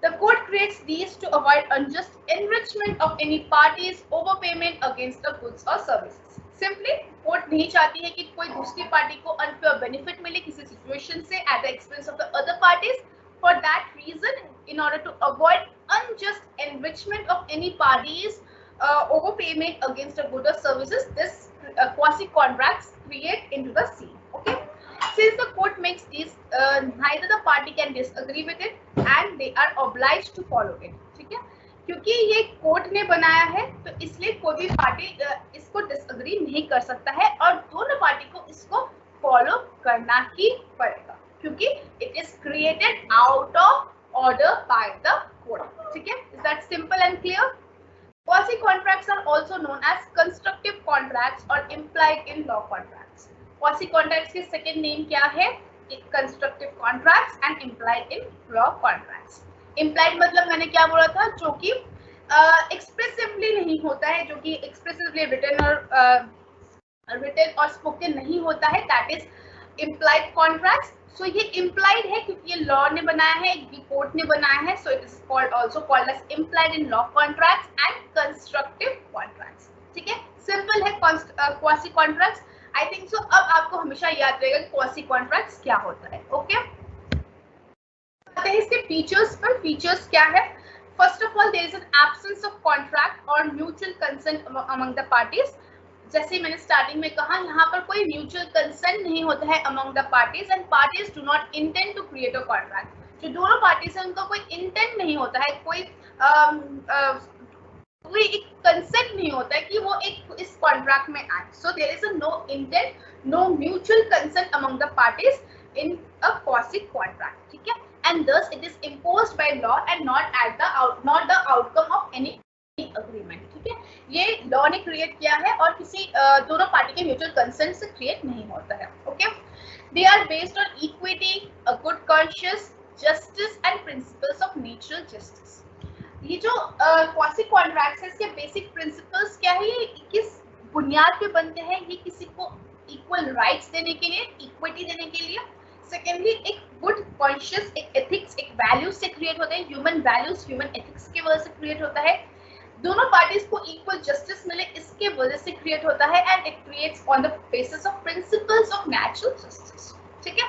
The court creates these to avoid unjust enrichment of any party's overpayment against the goods or services। Simply, court नहीं चाहती है कि कोई दूसरी party को unfair benefit मिले किसी situation से at the expense of the other parties। For that reason, in order to avoid unjust enrichment of any party's overpayment against the goods or services, this quasi contracts create into the scene, okay। Since the court makes these, neither the party can disagree with it and they are obliged to follow it, ठीक है। क्योंकि ये court ने बनाया है तो इसलिए कोई भी पार्टी इसको डिसएग्री नहीं कर सकता है और दोनों पार्टी को इसको फॉलो करना ही पड़ेगा, क्योंकि it is created out of order by the court, ठीक है। Is that simple and clear. Quasi contracts are also known as constructive contracts or implied in law contracts। Quasi contracts के second name क्या है, constructive contracts and implied in law contracts। Implied मतलब मैंने क्या बोला था, जो कि एक्सप्रेसिवली नहीं होता है, जो कि एक्सप्रेसिवली रिटन और स्पोकन नहीं होता है, दैट इज implied contracts। सो ये implied है क्योंकि ये लॉ ने बनाया है, ये कोर्ट ने बनाया है, so it is called also called as implied in law contracts and constructive contracts, ठीक है। सिंपल है quasi contracts, आई थिंक सो। अब आपको हमेशा याद रहेगा quasi contracts क्या होता है, ओके। आते हैं इसके फीचर्स पर। फीचर्स क्या है, first of all there is an absence of contract और mutual consent among the parties. जैसे मैंने स्टार्टिंग में कहा, यहाँ पर कोई म्यूचुअल कंसेंट नहीं होता है among the parties and parties do not intend to create a contract. जो दोनों पार्टीज है उनका कोई इंटेंट नहीं होता है, कोई एक कंसेंट नहीं होता है कि वो एक इस कॉन्ट्रैक्ट में आए। So there is no intent, no mutual consent among the parties in a quasi contract, ठीक है। And thus it is imposed by law and not the outcome of any agreement, ठीक है। ये लॉ ने create किया है और किसी दोनों पार्टी के म्यूचुअल कंसेंट से क्रिएट नहीं होता है, okay. They are based on equity, a good conscious, justice and principles of natural justice. ये जो क्वासी कॉन्ट्रैक्ट्स है, इसके बेसिक प्रिंसिपल्स क्या है, ये किस बुनियाद पे बनते हैं, ये किसी को इक्वल राइट्स देने के लिए, इक्विटी देने के लिए। सेकेंडली, एक गुड कॉन्शियस, एक एथिक्स, एक वैल्यूज से क्रिएट होते हैं, ह्यूमन वैल्यूज, ह्यूमन एथिक्स की वजह से क्रिएट होता है। दोनों पार्टीज को इक्वल जस्टिस मिले इसके वजह से क्रिएट होता है and it creates on the basis of principles of natural justice, ठीक है।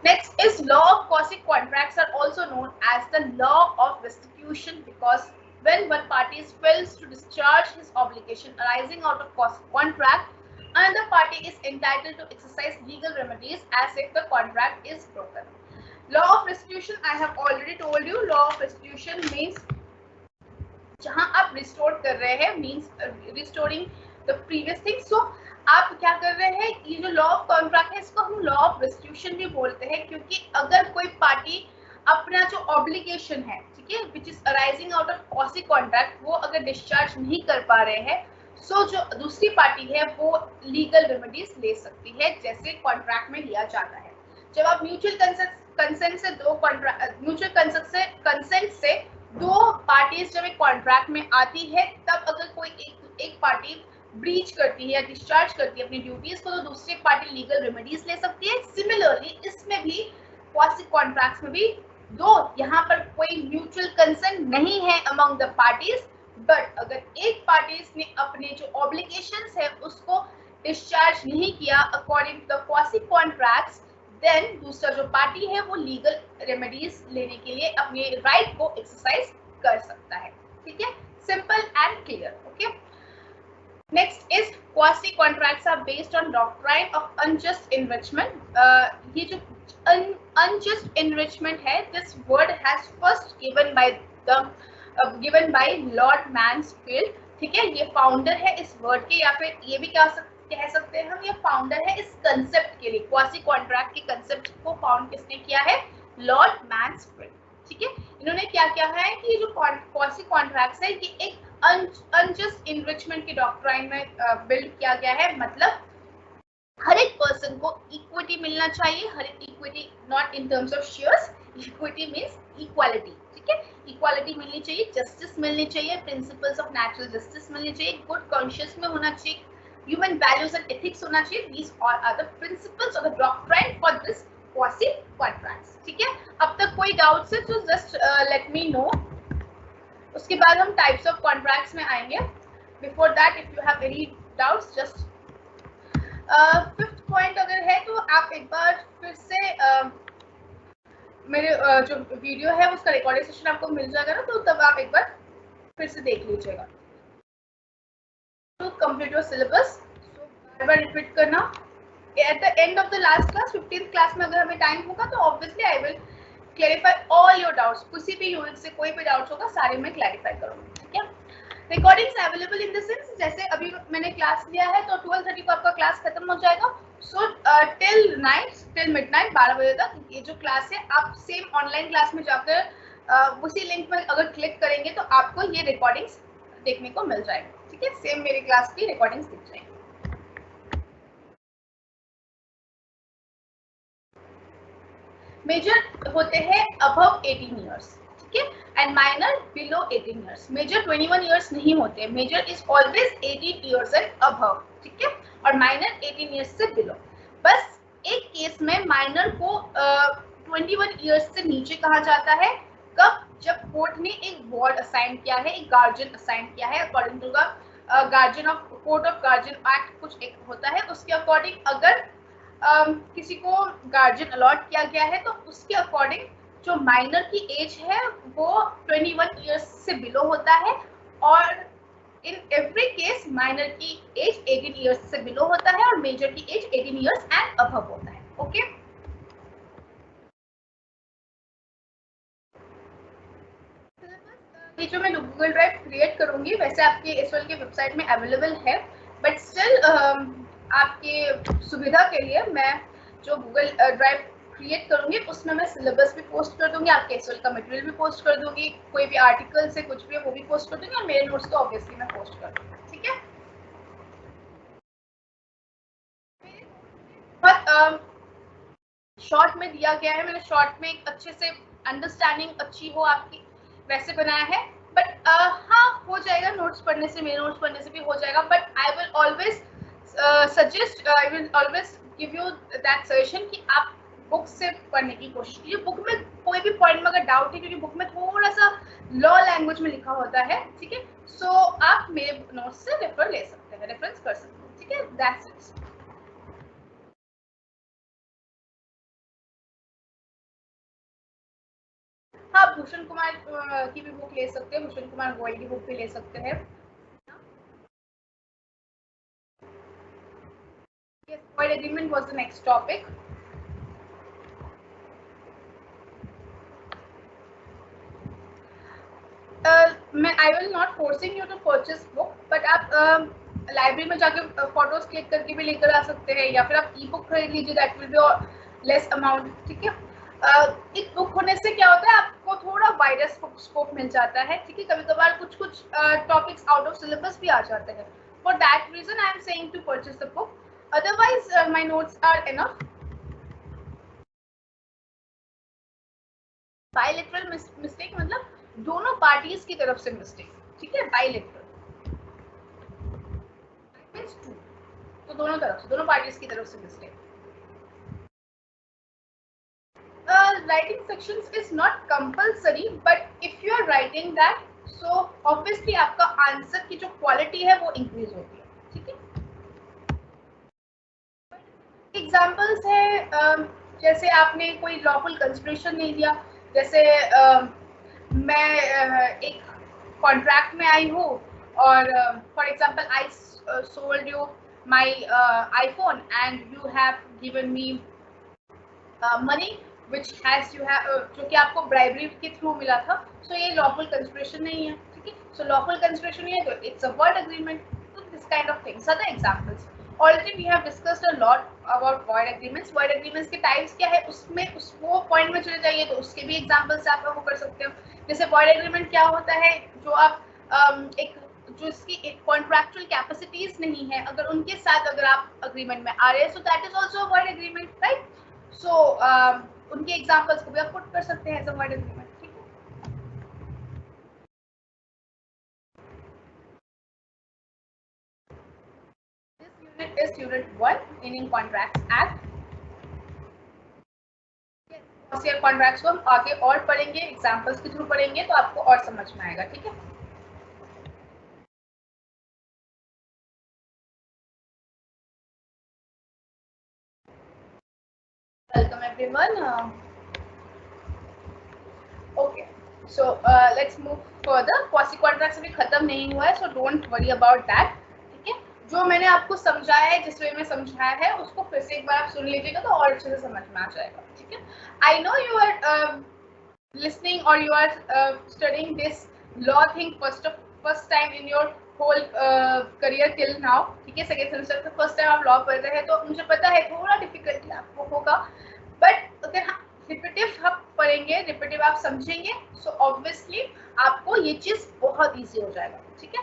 Next, is law of quasi contracts are also known as the law of restitution because when one party fails to discharge his obligation arising out of quasi contract, another party is entitled to exercise legal remedies as if the contract is broken. Law of restitution, I have already told you, law of restitution means जहां आप restore कर रहे हैं, means restoring the previous thing. So आप क्या कर रहे हैं, ये जो लॉ ऑफ कॉन्ट्रैक्ट है इसको हम लॉ ऑफ रेस्टिट्यूशन भी बोलते हैं क्योंकि अगर कोई पार्टी अपना जो ऑब्लिगेशन है, ठीक है, which is arising out of quasi contract, वो अगर डिस्चार्ज नहीं कर पा रहे हैं, सो जो दूसरी पार्टी है वो लीगल रेमेडीज ले सकती है जैसे कॉन्ट्रैक्ट में लिया जाता है. जब आप म्यूचुअल कंसेंट से दो पार्टीज जब एक कॉन्ट्रैक्ट में आती है, तब अगर कोई एक पार्टी ब्रीच करती है या डिस्चार्ज करती है अपनी ड्यूटीज को, तो दूसरी पार्टी लीगल रेमेडीज ले सकती है. सिमिलरली इसमें भी क्वासी कॉन्ट्रैक्ट्स में भी दो यहाँ पर कोई म्यूचुअल कंसेंट नहीं है अमंग द पार्टीज, बट अगर एक पार्टी ने अपने जो ऑब्लिगेशंस है उसको डिस्चार्ज नहीं किया according to the quasi contracts, then दूसरा जो पार्टी है वो लीगल रेमेडीज लेने के लिए अपने राइट को एक्सरसाइज कर सकता है. ठीक है, simple and clear. Okay, next is quasi contracts are based on doctrine of unjust enrichment. ये जो अनजस्ट इनरिचमेंट है, this word has first given by Lord Mansfield. ठीक है, ये फाउंडर है इस वर्ड के, या फिर ये भी कह सकते हैं हम, ये फाउंडर है इस कंसेप्ट के लिए. क्वासी कॉन्ट्रैक्ट के कंसेप्ट को फाउंड किसने किया है? Lord Mansfield. ठीक है, इन्होंने क्या किया है कि ये जो क्वासी कॉन्ट्रैक्ट्स है ये एक अनजस्ट इनरिचमेंट की डॉक्ट्राइन में बिल्ड किया गया है. मतलब हर एक पर्सन को इक्विटी मिलना चाहिए, हर एक equity not in terms of shares, equity means equality. ठीक है, इक्वालिटी मिलनी चाहिए, जस्टिस मिलनी चाहिए, प्रिंसिपल्स ऑफ नेचुरल जस्टिस मिलनी चाहिए, गुड कॉन्शियस में होना चाहिए, ह्यूमन वैल्यूज एंड एथिक्स होना चाहिए. These all are the principles of the doctrine for this quasi contracts. ठीक है, अब तक कोई डाउट्स है तो जस्ट लेट मी नो. उसके बाद हम टाइप्स ऑफ कॉन्ट्रैक्ट्स में आएंगे. Before that if you have any doubts, just fifth point अगर है तो आप एक बार फिर से मेरे जो वीडियो है उसका रिकॉर्डिंग सेशन आपको मिल जाएगा ना, तो तब आप एक बार फिर से देख लीजिएगा. To complete your syllabus, so बार बार रिपीट करना. At the end of the last class, 15th class में अगर हमें टाइम होगा तो obviously I will clarify all your doubts. किसी भी यूनिट से कोई भी डाउट्स होगा सारे मैं क्लैरिफाई करूँगी. ठीक है, recordings available in the sense, जैसे अभी मैंने क्लास लिया है तो 12:30 को आपका क्लास खत्म हो जाएगा. सो टिल मिडनाइट 12 बजे तक ये जो क्लास है आप सेम ऑनलाइन क्लास में जाकर उसी लिंक में अगर क्लिक करेंगे तो आपको ये रिकॉर्डिंग्स देखने को मिल जाएगा. ठीक है, सेम मेरी क्लास की रिकॉर्डिंग्स दिख जाएंगी. मेजर होते हैं अबव 18 ईयर्स. ठीक है, and minor below 18 years. Major 21 years नहीं होते, major is always 18 years and above. ठीक है, और माइनर 18 ईयर्स से बिलो. बस एक केस में माइनर को 21 ईयर्स से नीचे कहा जाता है. कब? जब कोर्ट ने एक वार्ड असाइन किया है, एक गार्जियन असाइन किया है according to the guardian of court of guardian act कुछ एक होता है, उसके अकॉर्डिंग अगर किसी को गार्जियन अलॉट किया गया है तो उसके अकॉर्डिंग जो माइनर की एज है वो 21 ईयर्स से बिलो होता है, और इन एवरी केस माइनर की एज 18 ईयर्स से बिलो होता है और मेजर की एज 18 ईयर्स एंड अबव होता है. ओके, ये जो मैं गूगल ड्राइव क्रिएट करूंगी वैसे आपके एसएल के वेबसाइट में अवेलेबल है, बट स्टिल आपके सुविधा के लिए मैं जो गूगल ड्राइव क्रिएट करूंगी उसमें मैं सिलेबस भी पोस्ट कर दूंगी, आपके एसएल का मटेरियल भी पोस्ट कर दूंगी, कोई भी आर्टिकल से कुछ भी है वो भी पोस्ट कर दूंगी, और मेरे नोट्स तो ऑब्वियसली मैं पोस्ट कर दूंगी. ठीक है, बहुत शॉर्ट में दिया गया है, मैंने शॉर्ट में एक अच्छे से अंडरस्टैंडिंग अच्छी हो आपकी वैसे बनाया है, बट हाँ हो जाएगा, नोट्स पढ़ने से, मेरे नोट्स पढ़ने से भी हो जाएगा, but I will always suggest, I will always give you that suggestion कि आप बुक से पढ़ने की कोशिश कीजिए. बुक में कोई भी पॉइंट में अगर डाउट है, क्योंकि बुक में थोड़ा सा लॉ लैंग्वेज में लिखा होता है, ठीक है, सो आप मेरे नोट्स से रेफर ले सकते हैं, रेफरेंस कर सकते हैं. ठीक है, दैट्स इट. हाँ, भूषण कुमार की भी बुक ले सकते हैं, भूषण कुमार गोयल की बुक भी ले सकते हैं। Yes, void agreement was the next topic. मैं I will not forcing you to purchase book, but आप लाइब्रेरी में जाके फोटोज क्लिक करके भी लेकर आ सकते हैं, या फिर आप ई बुक खरीद लीजिए, that will be less amount. ठीक है, एक बुक होने से क्या होता है, आपको थोड़ा वाइडर स्कोप मिल जाता है। ठीक है, कभी कभार कुछ कुछ टॉपिक्स आउट ऑफ सिलेबस भी आ जाते हैं। For that reason I am saying to purchase the book, otherwise my notes are enough. Bilateral mistake मतलब दोनों पार्टीज की तरफ से मिस्टेक। ठीक है, बायलैटरल मींस टू, तो दोनों तरफ से, दोनों पार्टीज की तरफ से mistake. Writing sections is not compulsory, but if you are writing that, so obviously आपका आंसर की जो क्वालिटी है वो इंक्रीज होती है। ठीक है, एग्जाम्पल्स है, जैसे आपने कोई लॉफुल कंस्पिरेशन नहीं दिया, जैसे मैं एक कॉन्ट्रैक्ट में आई हूँ और for example I sold you my iPhone and you have given me money which has you have, जो कि आपको ब्राइबरी के थ्रू मिला था। सो ये लॉफुल कंस्पिरेशन नहीं है। ठीक है, सो लॉफुल कंस्पिरेशन नहीं है तो इट्स अ वर्ड एग्रीमेंट। तो this kind of things are the examples. Already we have discussed a lot about void agreements. वर्ड एग्रीमेंट्स के टाइप्स क्या है, उसमें उस वो पॉइंट में चले जाइए तो उसके भी एग्जांपल्स आप वो कर सकते हो। जैसे वर्ड एग्रीमेंट क्या होता है, जो आप एक जो इसकी कॉन्ट्रैक्चुअल कैपेसिटीज नहीं है, अगर उनके साथ अगर आप अग्रीमेंट में आ रहे हैं, so that is also void agreement, right. So उनके एग्जांपल्स को भी आप पुट कर सकते हैं एज अ वर्ड एग्रीमेंट। ठीक है, this unit is unit 1 Indian contracts act. Share contracts को हम आगे और पढ़ेंगे, एग्जांपल्स के थ्रू पढ़ेंगे तो आपको और समझ में आएगा। ठीक है, welcome everyone. Okay, so let's move further. Quasi contracts अभी खत्म नहीं हुआ है, so don't worry about that. ठीक है, जो मैंने आपको समझाया है, जिस वे में समझाया है, उसको फिर से एक बार आप सुन लीजिएगा तो और अच्छे से समझ में आ जाएगा। ठीक है, I know you are listening or you are studying this law thing first time in your whole career till now। ठीक है, सेकेंड सेमेस्टर का फर्स्ट टाइम आप लॉ पढ़ रहे हैं, तो मुझे पता है थोड़ा डिफिकल्टी आपको होगा, बट अगर रिपीटिव आप पढ़ेंगे, रिपीटिव आप समझेंगे, सो ऑब्वियसली आपको ये चीज बहुत इजी हो जाएगा। ठीक है,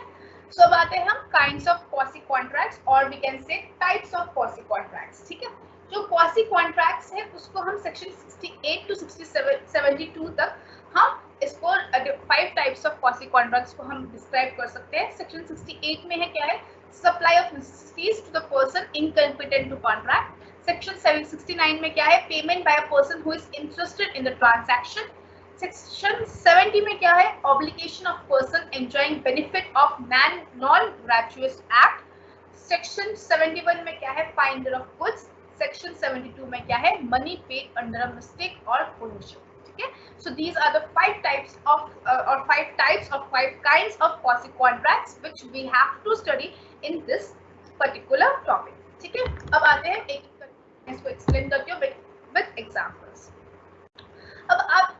सो अब आते हैं हम काइंड्स ऑफ क्वासी कॉन्ट्रैक्ट्स, और we can say types of quasi contracts. ठीक है, जो क्वासी कॉन्ट्रैक्ट्स है उसको हम सेक्शन 68 टू 72 तक हम इसको 5 टाइप्स ऑफ क्वासी कॉन्ट्रैक्ट्स को हम डिस्क्राइब कर सकते हैं। सेक्शन 68 में है क्या है, supply of necessities to the person incompetent to contract. Section 769 में क्या है, payment by a person who is interested in the transaction. Section 70 में क्या है, obligation of person enjoying benefit of non gratuitous act. Section 71 में क्या है, finder of goods. Section 72 में क्या है, money paid under a mistake और ओमिशन। ठीक है, so these are the 5 types of और 5 types of 5 kinds of quasi contracts which we have to study in this particular topic. ठीक है, अब आते हैं एक इसको एक्सप्लेन करती हूँ विद एग्जांपल्स। अब आप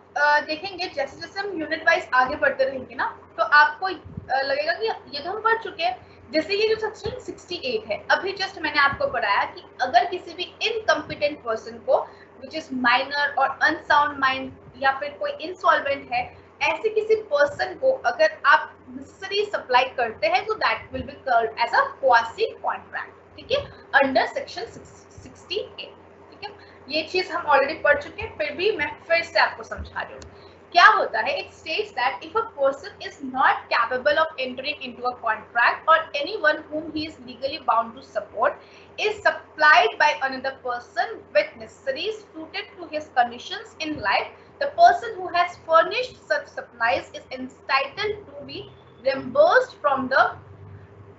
देखेंगे जैसे जैसे हम यूनिट वाइज आगे बढ़ते रहेंगे ना, तो आपको लगेगा कि ये तो हम पढ़ चुके हैं। जैसे ये जो सेक्शन 68 है, अभी जस्ट मैंने आपको पढ़ाया कि अगर किसी भी इनकम्पिटेंट पर्सन को विच इज माइनर और अनसाउंड माइंड, या फिर कोई इंसॉल्वेंट है, ऐसे किसी पर्सन को अगर आप नेसेसरी सप्लाई करते हैं, तो that will be called as a quasi contract. ठीक है, अंडर सेक्शन 68। ठीक है, ये चीज हम ऑलरेडी पढ़ चुके हैं, फिर भी मैं फिर से आपको समझा रही हूँ। क्या होता है, it states that if a person is not capable of entering into a contract और anyone whom he is legally bound to support is supplied by another person with necessaries suited to his conditions in life, the person who has furnished such supplies is entitled to be reimbursed from the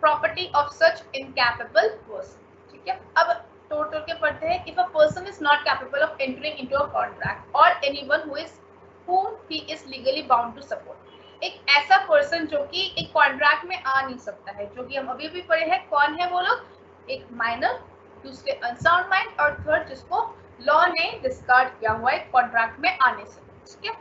property of such incapable person। ठीक है, अब total के पढ़ते हैं। If a person is not capable of entering into a contract और anyone who whom he is legally bound to support. एक ऐसा person जो कि एक कॉन्ट्रैक्ट में आ नहीं सकता है, जो कि हम अभी भी पढ़े हैं। कौन है वो लोग? एक माइनर, दूसरे अनसाउंड माइंड और थर्ड जिसको लॉ ने डिस्कार्ड किया हुआ है कॉन्ट्रैक्ट में आने से। ठीक है,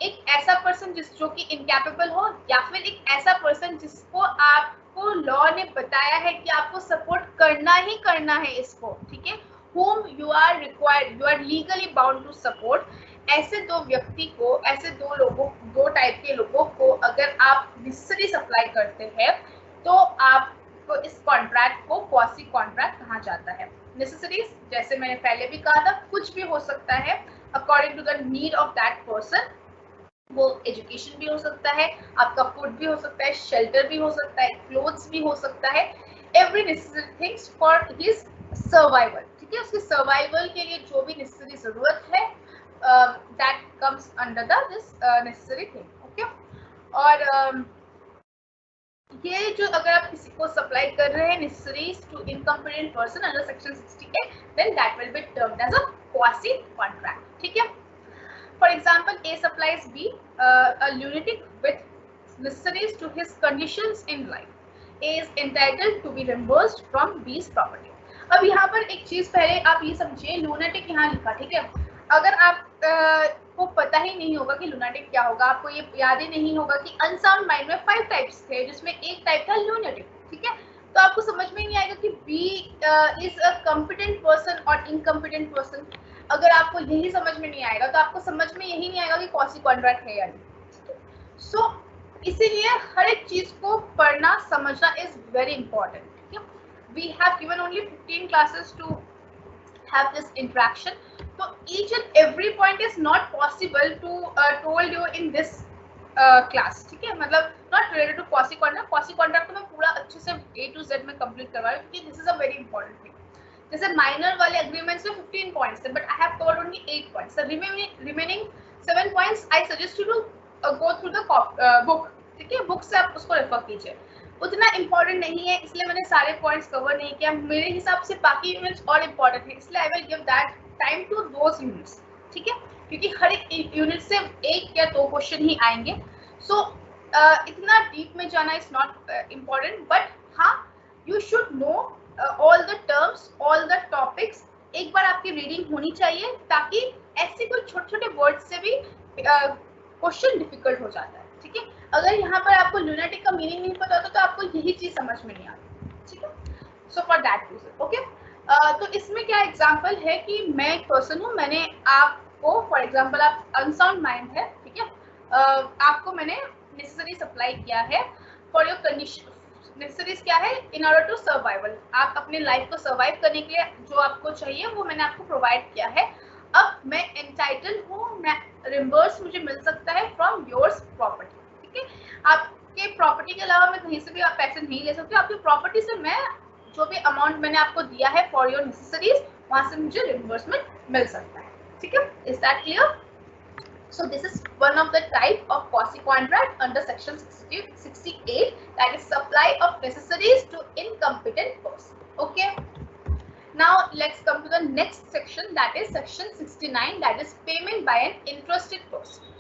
एक ऐसा पर्सन जो कि इनकैपेबल हो, या फिर एक ऐसा पर्सन जिसको आपको लॉ ने बताया है कि आपको सपोर्ट करना ही करना है इसको। ठीक है, whom you are required, you are legally bound to support। ऐसे दो व्यक्ति को, ऐसे दो टाइप के लोगों को अगर आप नेसेसरी सप्लाई करते हैं तो आपको इस कॉन्ट्रैक्ट को क्वासी कॉन्ट्रैक्ट कहा जाता है। नेसेसरीज जैसे मैंने पहले भी कहा था, कुछ भी हो सकता है according to the need of that person. वो एजुकेशन भी हो सकता है, आपका फूड भी हो सकता है, शेल्टर भी हो सकता है, क्लोथ्स भी हो सकता है, every necessary things for his survival. ठीक है, उसके सर्वाइवल के लिए जो भी नेसेसरी जरूरत है that comes under the this necessary thing. Okay, और ये जो अगर आप किसी को सप्लाई कर रहे हैं necessaries to incompetent person under section 68, then that will be termed as a quasi contract. ठीक है, for example, A supplies B a lunatic with necessaries to his conditions in life. A is entitled to be reimbursed from B's property. अब यहाँ पर एक चीज पहले आप ये समझिए, लूनेटिक यहाँ लिखा। ठीक है, अगर आप को पता ही नहीं होगा कि लूनेटिक क्या होगा, आपको ये याद ही नहीं होगा कि अनसाउंड माइंड में 5 टाइप्स थे जिसमें एक टाइप था लूनेटिक। ठीक है, तो आपको समझ में नहीं आएगा कि B is a competent person और इनकम्पिटेंट पर्सन। अगर आपको यही समझ में नहीं आएगा तो आपको समझ में यही नहीं आएगा कि क्वासी कॉन्ट्रैक्ट है या नहीं। सो इसीलिए हर एक चीज को पढ़ना समझना इज वेरी इंपॉर्टेंट। ठीक है, we have given only 15 classes to have this interaction, तो each and every point is not possible to told you in this class. ठीक है, मतलब not related to quasi contract. Quasi contract को मैं पूरा अच्छे से A to Z में कंप्लीट करवा रही हूँ क्योंकि this is a very important thing. जैसे माइनर वाले एग्रीमेंट्स में 15 पॉइंट्स थे, but I have covered only 8 points. The remaining 7 points I suggest you to go through the book. ठीक है, बुक से आप उसको रेफर कीजिए, उतना इंपॉर्टेंट नहीं है इसलिए मैंने सारे पॉइंट्स कवर नहीं किया। मेरे हिसाब से बाकी यूनिट्स और इम्पोर्टेंट है, इसलिए I will give that time to those units. ठीक है, क्योंकि हर एक यूनिट से 1 या 2 क्वेश्चन ही आएंगे। सो इतना डीप में जाना इज नॉट इम्पॉर्टेंट, बट हाँ you should know all the terms, all the topics. एक बार आपकी रीडिंग होनी चाहिए ताकि ऐसे कोई छोटे छोटे वर्ड से भी क्वेश्चन डिफिकल्ट हो जाता है। ठीक है, अगर यहाँ पर आपको लूनेटिक का मीनिंग नहीं पता होता तो आपको यही चीज समझ में नहीं आती। ठीक है, so for that reason. Okay, तो इसमें क्या एग्जांपल है कि मैं एक पर्सन हूँ, मैंने आपको फॉर एग्जांपल आप अनसाउंड माइंड है। ठीक है, आपको मैंने नेसेसरी सप्लाई किया है फॉर योर कंडीशन। नेसेसरीज क्या है? इन ऑर्डर टू सर्वाइवल, आप अपने लाइफ को सर्वाइव करने के लिए जो आपको चाहिए वो मैंने आपको प्रोवाइड किया है। अब मैं एंटाइटल हूँ, मैं रिम्बर्स मुझे मिल सकता है फ्रॉम योर्स प्रॉपर्टी। ठीक है, आपके प्रॉपर्टी के अलावा मैं कहीं से भी आप पैसे नहीं ले सकती, आपकी प्रॉपर्टी से मैं जो भी अमाउंट मैंने आपको दिया है फॉर योर नेसेसरीज वहां से मुझे रिम्बर्समेंट मिल सकता है। ठीक है, is that clear? So this is one of the type of quasi contract under section 68, that is supply of necessaries to incompetent person. Okay, now let's come to the next section, that is section 69, that is payment by an interested person.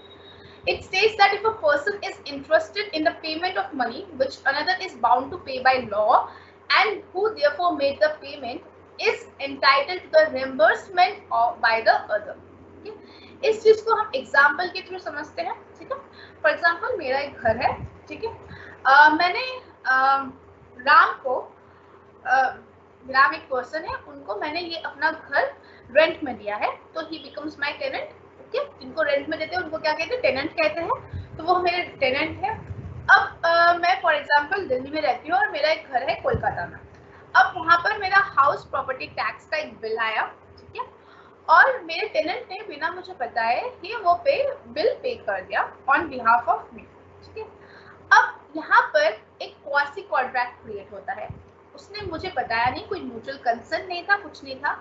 It states that if a person is interested in the payment of money which another is bound to pay by law and who therefore made the payment is entitled to the reimbursement of by the other. Okay? इस चीज को हम example के through समझते हैं। ठीक है, for example मेरा एक घर है। ठीक है, मैंने राम को, राम एक पर्सन है, उनको मैंने ये अपना घर रेंट में दिया है, तो he becomes my tenant. Okay, जिनको रेंट में देते हैं उनको क्या कहते हैं? टेनेंट कहते हैं, तो वो मेरे टेनेंट है। अब मैं फॉर एग्जाम्पल दिल्ली में रहती हूँ और मेरा एक घर है कोलकाता में। अब वहाँ पर मेरा हाउस प्रॉपर्टी टैक्स का एक बिल आया। ठीक है, और मेरे टेनेंट ने बिना मुझे बताए ही वो बिल पे कर दिया ऑन बिहाफ ऑफ मी। ठीक है, अब यहाँ पर एक क्वासी कॉन्ट्रैक्ट क्रिएट होता है। उसने मुझे बताया नहीं, कोई म्यूचुअल कंसर्न नहीं था, कुछ नहीं था,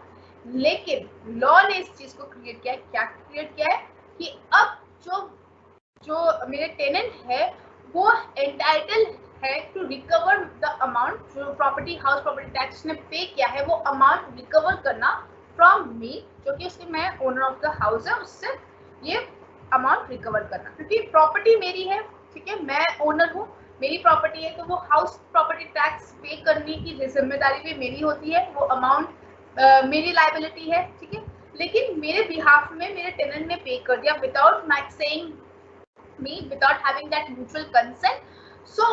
लेकिन लॉ ने इस चीज को क्रिएट किया है। क्या क्रिएट किया है कि अब जो मेरे टेनेंट है वो एंटाइटल है टू रिकवर द अमाउंट, जो प्रॉपर्टी हाउस प्रॉपर्टी टैक्स ने पे किया है वो अमाउंट रिकवर करना फ्रॉम मी, जो कि उसके मैं ओनर ऑफ द हाउस है, उससे ये अमाउंट रिकवर करना, क्योंकि प्रॉपर्टी मेरी है, ठीक है, मैं ओनर हूँ, मेरी प्रॉपर्टी है, तो वो हाउस प्रॉपर्टी टैक्स पे करने की जिम्मेदारी भी मेरी होती है, वो अमाउंट मेरी लाइबिलिटी है, ठीक है। लेकिन मेरे बिहाफ में मेरे टेनेंट ने पे कर दिया without my saying me, without having that mutual consent, so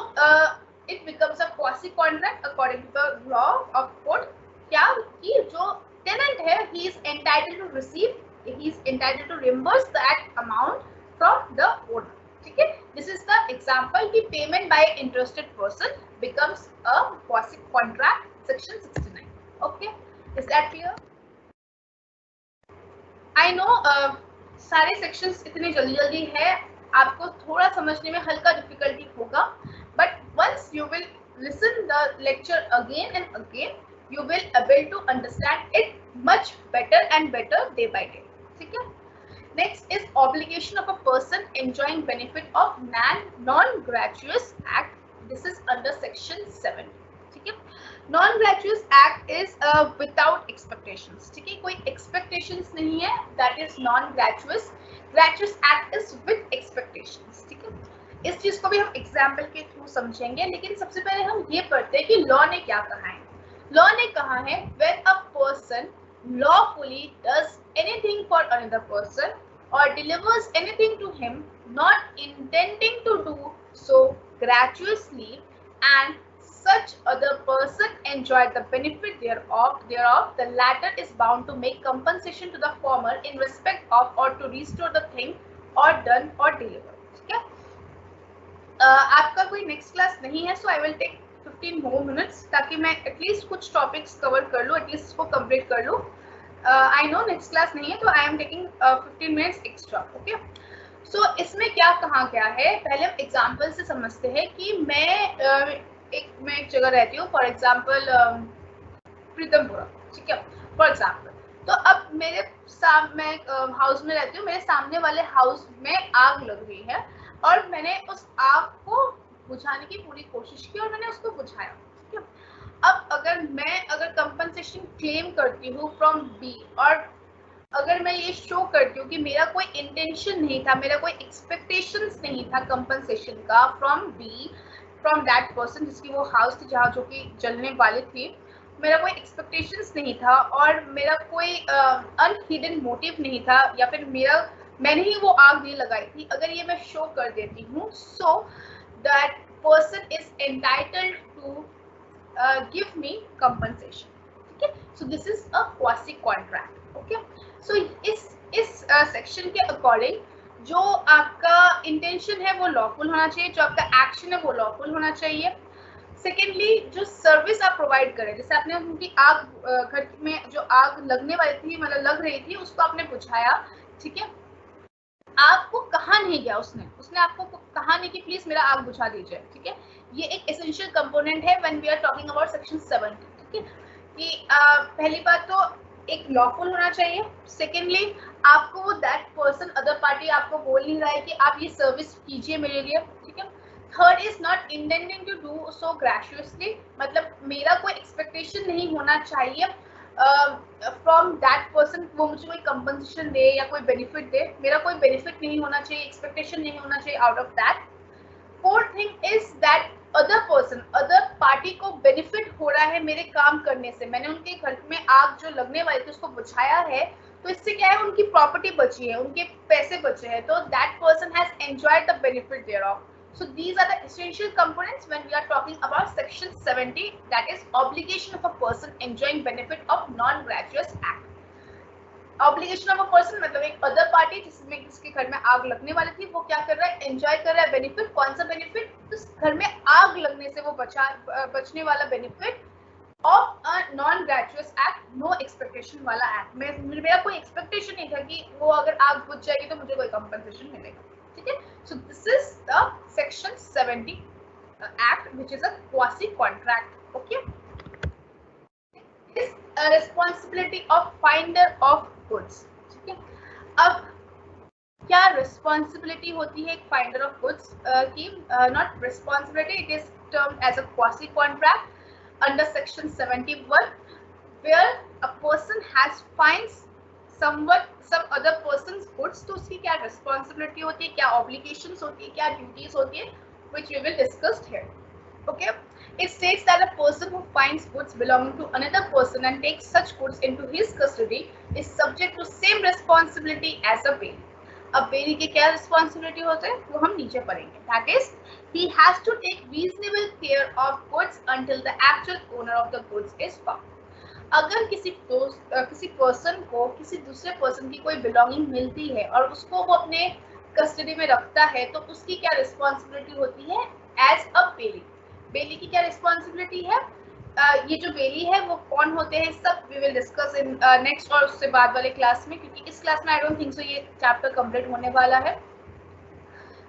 it becomes a quasi contract according to the law of code. क्या कि जो tenant है he is entitled to receive, he is entitled to reimburse that amount from the owner, ठीक है। this is the example कि payment by interested person becomes a quasi contract, section 69. okay, is that clear? I know सारे sections इतने जल्दी जल्दी है, आपको थोड़ा समझने में हल्का डिफिकल्टी होगा, but once you will listen the lecture again and again, you will able to understand it much better and better day by day, ठीक है। Next is obligation of a person enjoying benefit of non gratuitous act, this is under section 7, ठीक है। Non gratuitous act is without expectations, ठीक है, कोई expectations नहीं है, that is non gratuitous. Gratuitous act is with expectations, ठीक है। इस चीज को भी हम एग्जाम्पल के थ्रू समझेंगे, लेकिन सबसे पहले हम ये पढ़ते हैं कि लॉ ने क्या कहा है। लॉ ने कहा है when a person lawfully does anything for another person or delivers anything to him not intending to do so gratuitously, and such other person enjoy the benefit thereof, the latter is bound to make compensation to the former in respect of or to restore the thing or done or deliver, ठीक है। आपका कोई next class नहीं है, so I will take 15 more minutes ताकि मैं at least कुछ topics cover कर लूँ, एटलीस्ट इसको कंप्लीट कर लूँ। आई नो नेक्स्ट क्लास नहीं है, तो I am taking 15 minutes extra, okay. So इसमें क्या कहा गया है, पहले हम एग्जाम्पल से समझते हैं कि मैं एक जगह रहती हूँ, फॉर एग्जाम्पल प्रीतमपुरा, ठीक है, फॉर एग्जाम्पल। तो अब मैं हाउस में रहती हूँ, मेरे सामने वाले हाउस में आग लग रही है और मैंने उस आग को बुझाने की पूरी कोशिश की और मैंने उसको बुझाया, ठीक है। अब अगर कंपनसेशन क्लेम करती हूँ फ्रॉम बी, और अगर मैं ये शो करती हूँ कि मेरा कोई इंटेंशन नहीं था, मेरा कोई एक्सपेक्टेशंस नहीं था कंपनसेशन का from B, from that person जिसकी वो हाउस थी जहाँ जो कि जलने वाली थी, मेरा कोई एक्सपेक्टेशंस नहीं था और मेरा कोई अनहिडन मोटिव नहीं था, या फिर मैंने ही वो आग नहीं लगाई थी, अगर ये मैं शो कर देती हूँ, so that person is entitled to give me compensation, ठीक है। so this is a quasi contract, okay। so इस सेक्शन के अकॉर्डिंग जो आपका इंटेंशन है वो लॉफुल होना चाहिए, जो आपका एक्शन है वो लॉफुल होना चाहिए। सेकेंडली, जो सर्विस आप प्रोवाइड करें, जैसे आपने उनकी आग घर में जो आग लगने वाली थी, मतलब लग रही थी, उसको आपने बुझाया, ठीक है। आपको कहा नहीं गया, उसने आपको कहा नहीं कि प्लीज मेरा आग बुझा दीजिए, ठीक है। ये एक एसेंशियल कंपोनेंट है when we are talking about section 70, ठीक है। कि पहली बात तो एक लॉफुल होना चाहिए। सेकेंडली, आपको दैट पर्सन, अदर पार्टी आपको बोल नहीं रहा है कि आप ये सर्विस कीजिए मेरे लिए, ठीक है। Third is not intending to do so gratuitously, मतलब मेरा कोई एक्सपेक्टेशन नहीं होना चाहिए फ्रॉम दैट पर्सन, वो मुझे कोई कंपनसेशन दे या कोई बेनिफिट दे, मेरा कोई बेनिफिट नहीं होना चाहिए, एक्सपेक्टेशन नहीं होना चाहिए out of that. Fourth thing is that other person, other party को बेनिफिट हो रहा है मेरे काम करने से, मैंने उनके घर में आग जो लगने वाली थी उसको बुझाया है, तो इससे क्या है, उनकी प्रॉपर्टी बची है, उनके पैसे बचे हैं, तो that person has enjoyed the benefit thereof. So these are the essential components when we are talking about section 70, that is obligation of a person enjoying benefit of non-gratuitous act. Obligation of a person मतलब एक other party जिसके घर में आग लगने वाली थी, वो क्या कर रहा है, एंजॉय कर रहा है बेनिफिट। कौन सा बेनिफिट, उस घर में आग लगने से वो बचने वाला benefit of a non gratuitous act, no expectation वाला एक्ट। मेरा कोई एक्सपेक्टेशन नहीं था कि वो अगर आग बुझ जाएगी तो मुझे कोई कंपनसेशन मिलेगा, ठीक है। So this is the section 70 act, which is a quasi contract, okay। is a responsibility of finder of goods, ठीक है। अब क्या रिस्पॉन्सिबिलिटी होती है एक फाइंडर ऑफ गुड्स की, not responsibility, it is termed as a quasi contract under section 71, where a person has finds some other person's goods, तो उसकी क्या रिस्पॉन्सिबिलिटी रिस्पॉन्सिबिलिटी होती है, क्या ऑब्लिगेशंस होती है, क्या ड्यूटीज होती है, which we will discuss here. Okay, it states that a person who finds goods belonging to another person and takes such goods into his custody is subject to same responsibility as a bail. अब बेली के क्या responsibility होते हैं वो हम नीचे पढ़ेंगे. That is he has to take reasonable care of goods until the actual owner of the goods is found. अगर किसी पर्सन को किसी दूसरे पर्सन की कोई बिलोंगिंग मिलती है और उसको वो अपने कस्टडी में रखता है तो उसकी क्या रिस्पॉन्सिबिलिटी होती है एज अ बेली. बेली की क्या रिस्पॉन्सिबिलिटी है? ये जो बेली है वो कौन होते हैं सब we will discuss in next और उससे बाद वाले क्लास में, क्योंकि इस क्लास में आई डोंट थिंक सो ये चैप्टर कंप्लीट होने वाला है.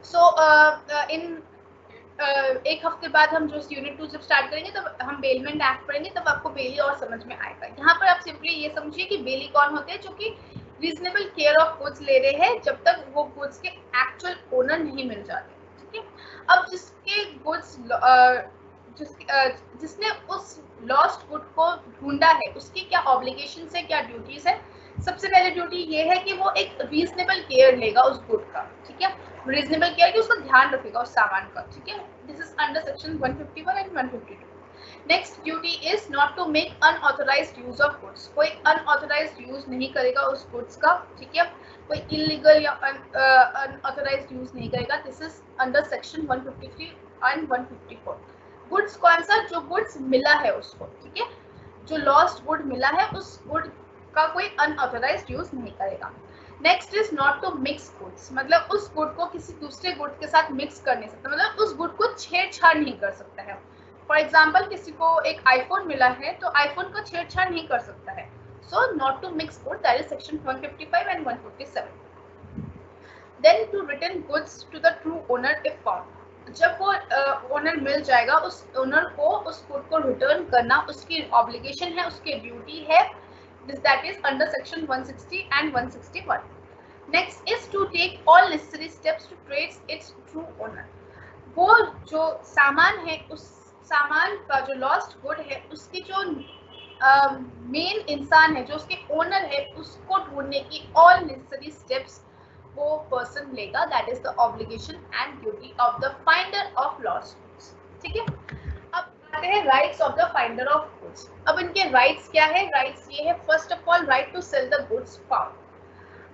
सो इन एक हफ्ते बाद हम जो यूनिट 2 जब स्टार्ट करेंगे तब हम बेलमेंट एक्ट पढ़ेंगे, तब आपको बेली और समझ में आएगा. यहाँ पर आप सिंपली ये समझिए कि बेली कौन होते हैं, जो कि रीजनेबल केयर ऑफ गुड्स ले रहे हैं जब तक वो गुड्स के एक्चुअल ओनर नहीं मिल जाते. ठीक है, अब जिसके गुड्स जिसने उस लॉस्ट गुड को ढूंढा है उसकी क्या ऑब्लिगेशन है, क्या ड्यूटीज है. सबसे पहले ड्यूटी ये है कि वो एक रीजनेबल केयर लेगा उस गुड का. ठीक है, रीजनेबल केयर कि उसका ध्यान रखेगा उस सामान का. ठीक है, this is under section 151 and 152. Next duty is not to make unauthorised use of goods. कोई अनऑथराइज्ड यूज नहीं करेगा उस गुड्स का. ठीक है, कोई इलीगल या अनऑथराइज्ड यूज नहीं करेगा. This is under section 153 and 154. Goods कौन सा? जो गुड्स मिला है उसको. ठीक है, जो लॉस्ट गुड मिला है उस गुड का कोई अनऑथराइज्ड यूज नहीं करेगा. Next is not to mix goods. मतलब उस गुड को किसी दूसरे गुड के साथ मिक्स कर नहीं सकता, मतलब उस गुड को छेड़छाड़ नहीं कर सकता है. फॉर एग्जाम्पल किसी को एक आईफोन मिला है तो आईफोन को छेड़छाड़ नहीं कर सकता है. So not to mix good, that is section 155 and 157. Then to return goods to the true owner if found. जब वो ओनर मिल जाएगा उस ओनर को उस गुड को रिटर्न करना उसकी ऑब्लिगेशन है, उसकी ड्यूटी है. That is under section 160 and 161. Next is to take all necessary steps to trace its true owner. वो जो सामान है उस सामान का जो लॉस्ट गुड है उसकी जो मेन इंसान है जो उसके ओनर है उसको ढूंढने की ऑल नेसेसरी स्टेप्स वो पर्सन लेगा. That is the obligation and duty of the finder of lost goods. ठीक है, अब आते हैं rights of the finder of goods. अब इनके राइट्स क्या है? राइट्स ये है first of all right to sell the goods found.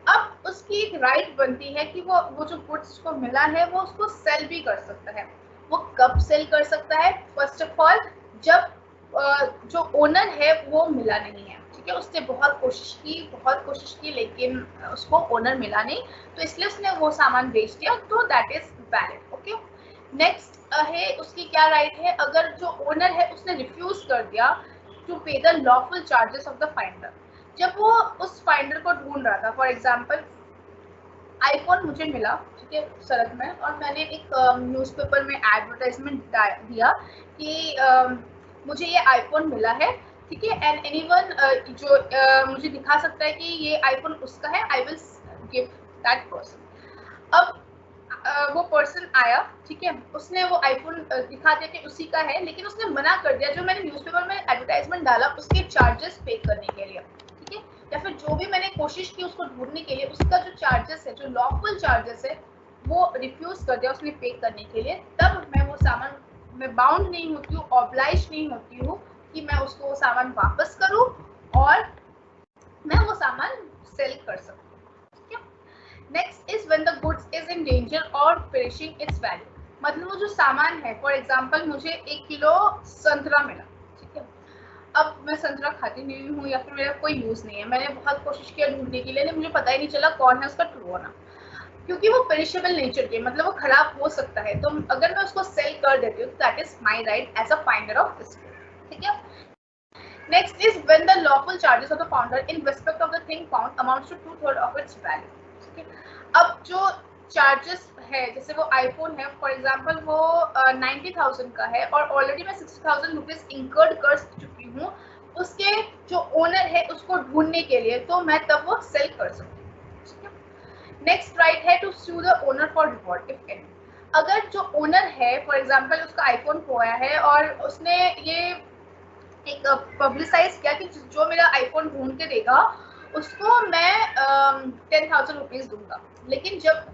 अब उसकी एक राइट बनती है कि वो जो गुड्स को मिला है वो उसको सेल भी कर सकता है. वो कब सेल कर सकता है? फर्स्ट ऑफ ऑल जब जो ओनर है वो मिला नहीं है. ठीक है, उसने बहुत कोशिश की लेकिन उसको ओनर मिला नहीं तो इसलिए उसने वो सामान बेच दिया, तो that is valid. Okay, next है उसकी क्या राइट है? अगर जो ओनर है उसने रिफ्यूज कर दिया टू पे the lawful charges of the finder. जब वो उस फाइंडर को ढूंढ रहा था, फॉर एग्जांपल आईफोन मुझे मिला, ठीक है, सड़क में, और मैंने एक न्यूज़पेपर में एडवर्टाइजमेंट दिया कि मुझे ये आईफोन मिला है. ठीक है, एंड एनीवन जो मुझे दिखा सकता है कि ये आईफोन उसका है, आई विल गिव दैट पर्सन. अब वो पर्सन आया, ठीक है, उसने वो आईफोन दिखा दिया कि उसी का है, लेकिन उसने मना कर दिया जो मैंने न्यूज़पेपर में एडवर्टाइजमेंट डाला उसके चार्जेस पे करने के लिए. ठीक है, या फिर जो भी मैंने कोशिश की उसको ढूंढने के लिए उसका जो चार्जेस है, जो लॉफुल चार्जेस है, वो रिफ्यूज कर दिया उसने पे करने के लिए. तब मैं वो सामान मैं बाउंड नहीं होती हूँ, ऑब्लाइज नहीं होती हूँ कि मैं उसको वो सामान वापस करूँ और मैं वो सामान सेल कर सकूँ. Next is when the goods is in danger और पेरिशिंग इट्स वैल्यू. मतलब वो जो सामान है, फॉर एग्जांपल मुझे 1 किलो संतरा मिला. ठीक है, अब मैं संतरा खाती नहीं हूँ या फिर मेरा कोई यूज नहीं है, मैंने बहुत कोशिश किया ढूंढने के लिए, मुझे पता ही नहीं चला कौन है उसका ट्रू ओनर, क्योंकि वो पेरिशेबल नेचर के, मतलब वो खराब हो सकता है. तो अगर मैं उसको सेल कर देती हूँ that is my right as a finder of this good. ठीक है, next is when the lawful charges of the founder in respect of the thing found amounts to 2/3 of its value. अब जो charges है, जैसे वो iPhone है, for example वो 90,000 का है और ऑलरेडी मैं 60,000 रुपीज इंकर्ड कर चुकी हूँ उसके जो ओनर है उसको ढूंढने के लिए, तो मैं तब वो सेल कर सकती हूँ. नेक्स्ट राइट है to sue the owner for reward if any. अगर जो ओनर है, फॉर एग्जांपल उसका आईफोन खोया है और उसने ये एक पब्लिसाइज किया कि जो मेरा आईफोन ढूंढ के देगा उसको मैं 10,000 रुपीज दूंगा, लेकिन जब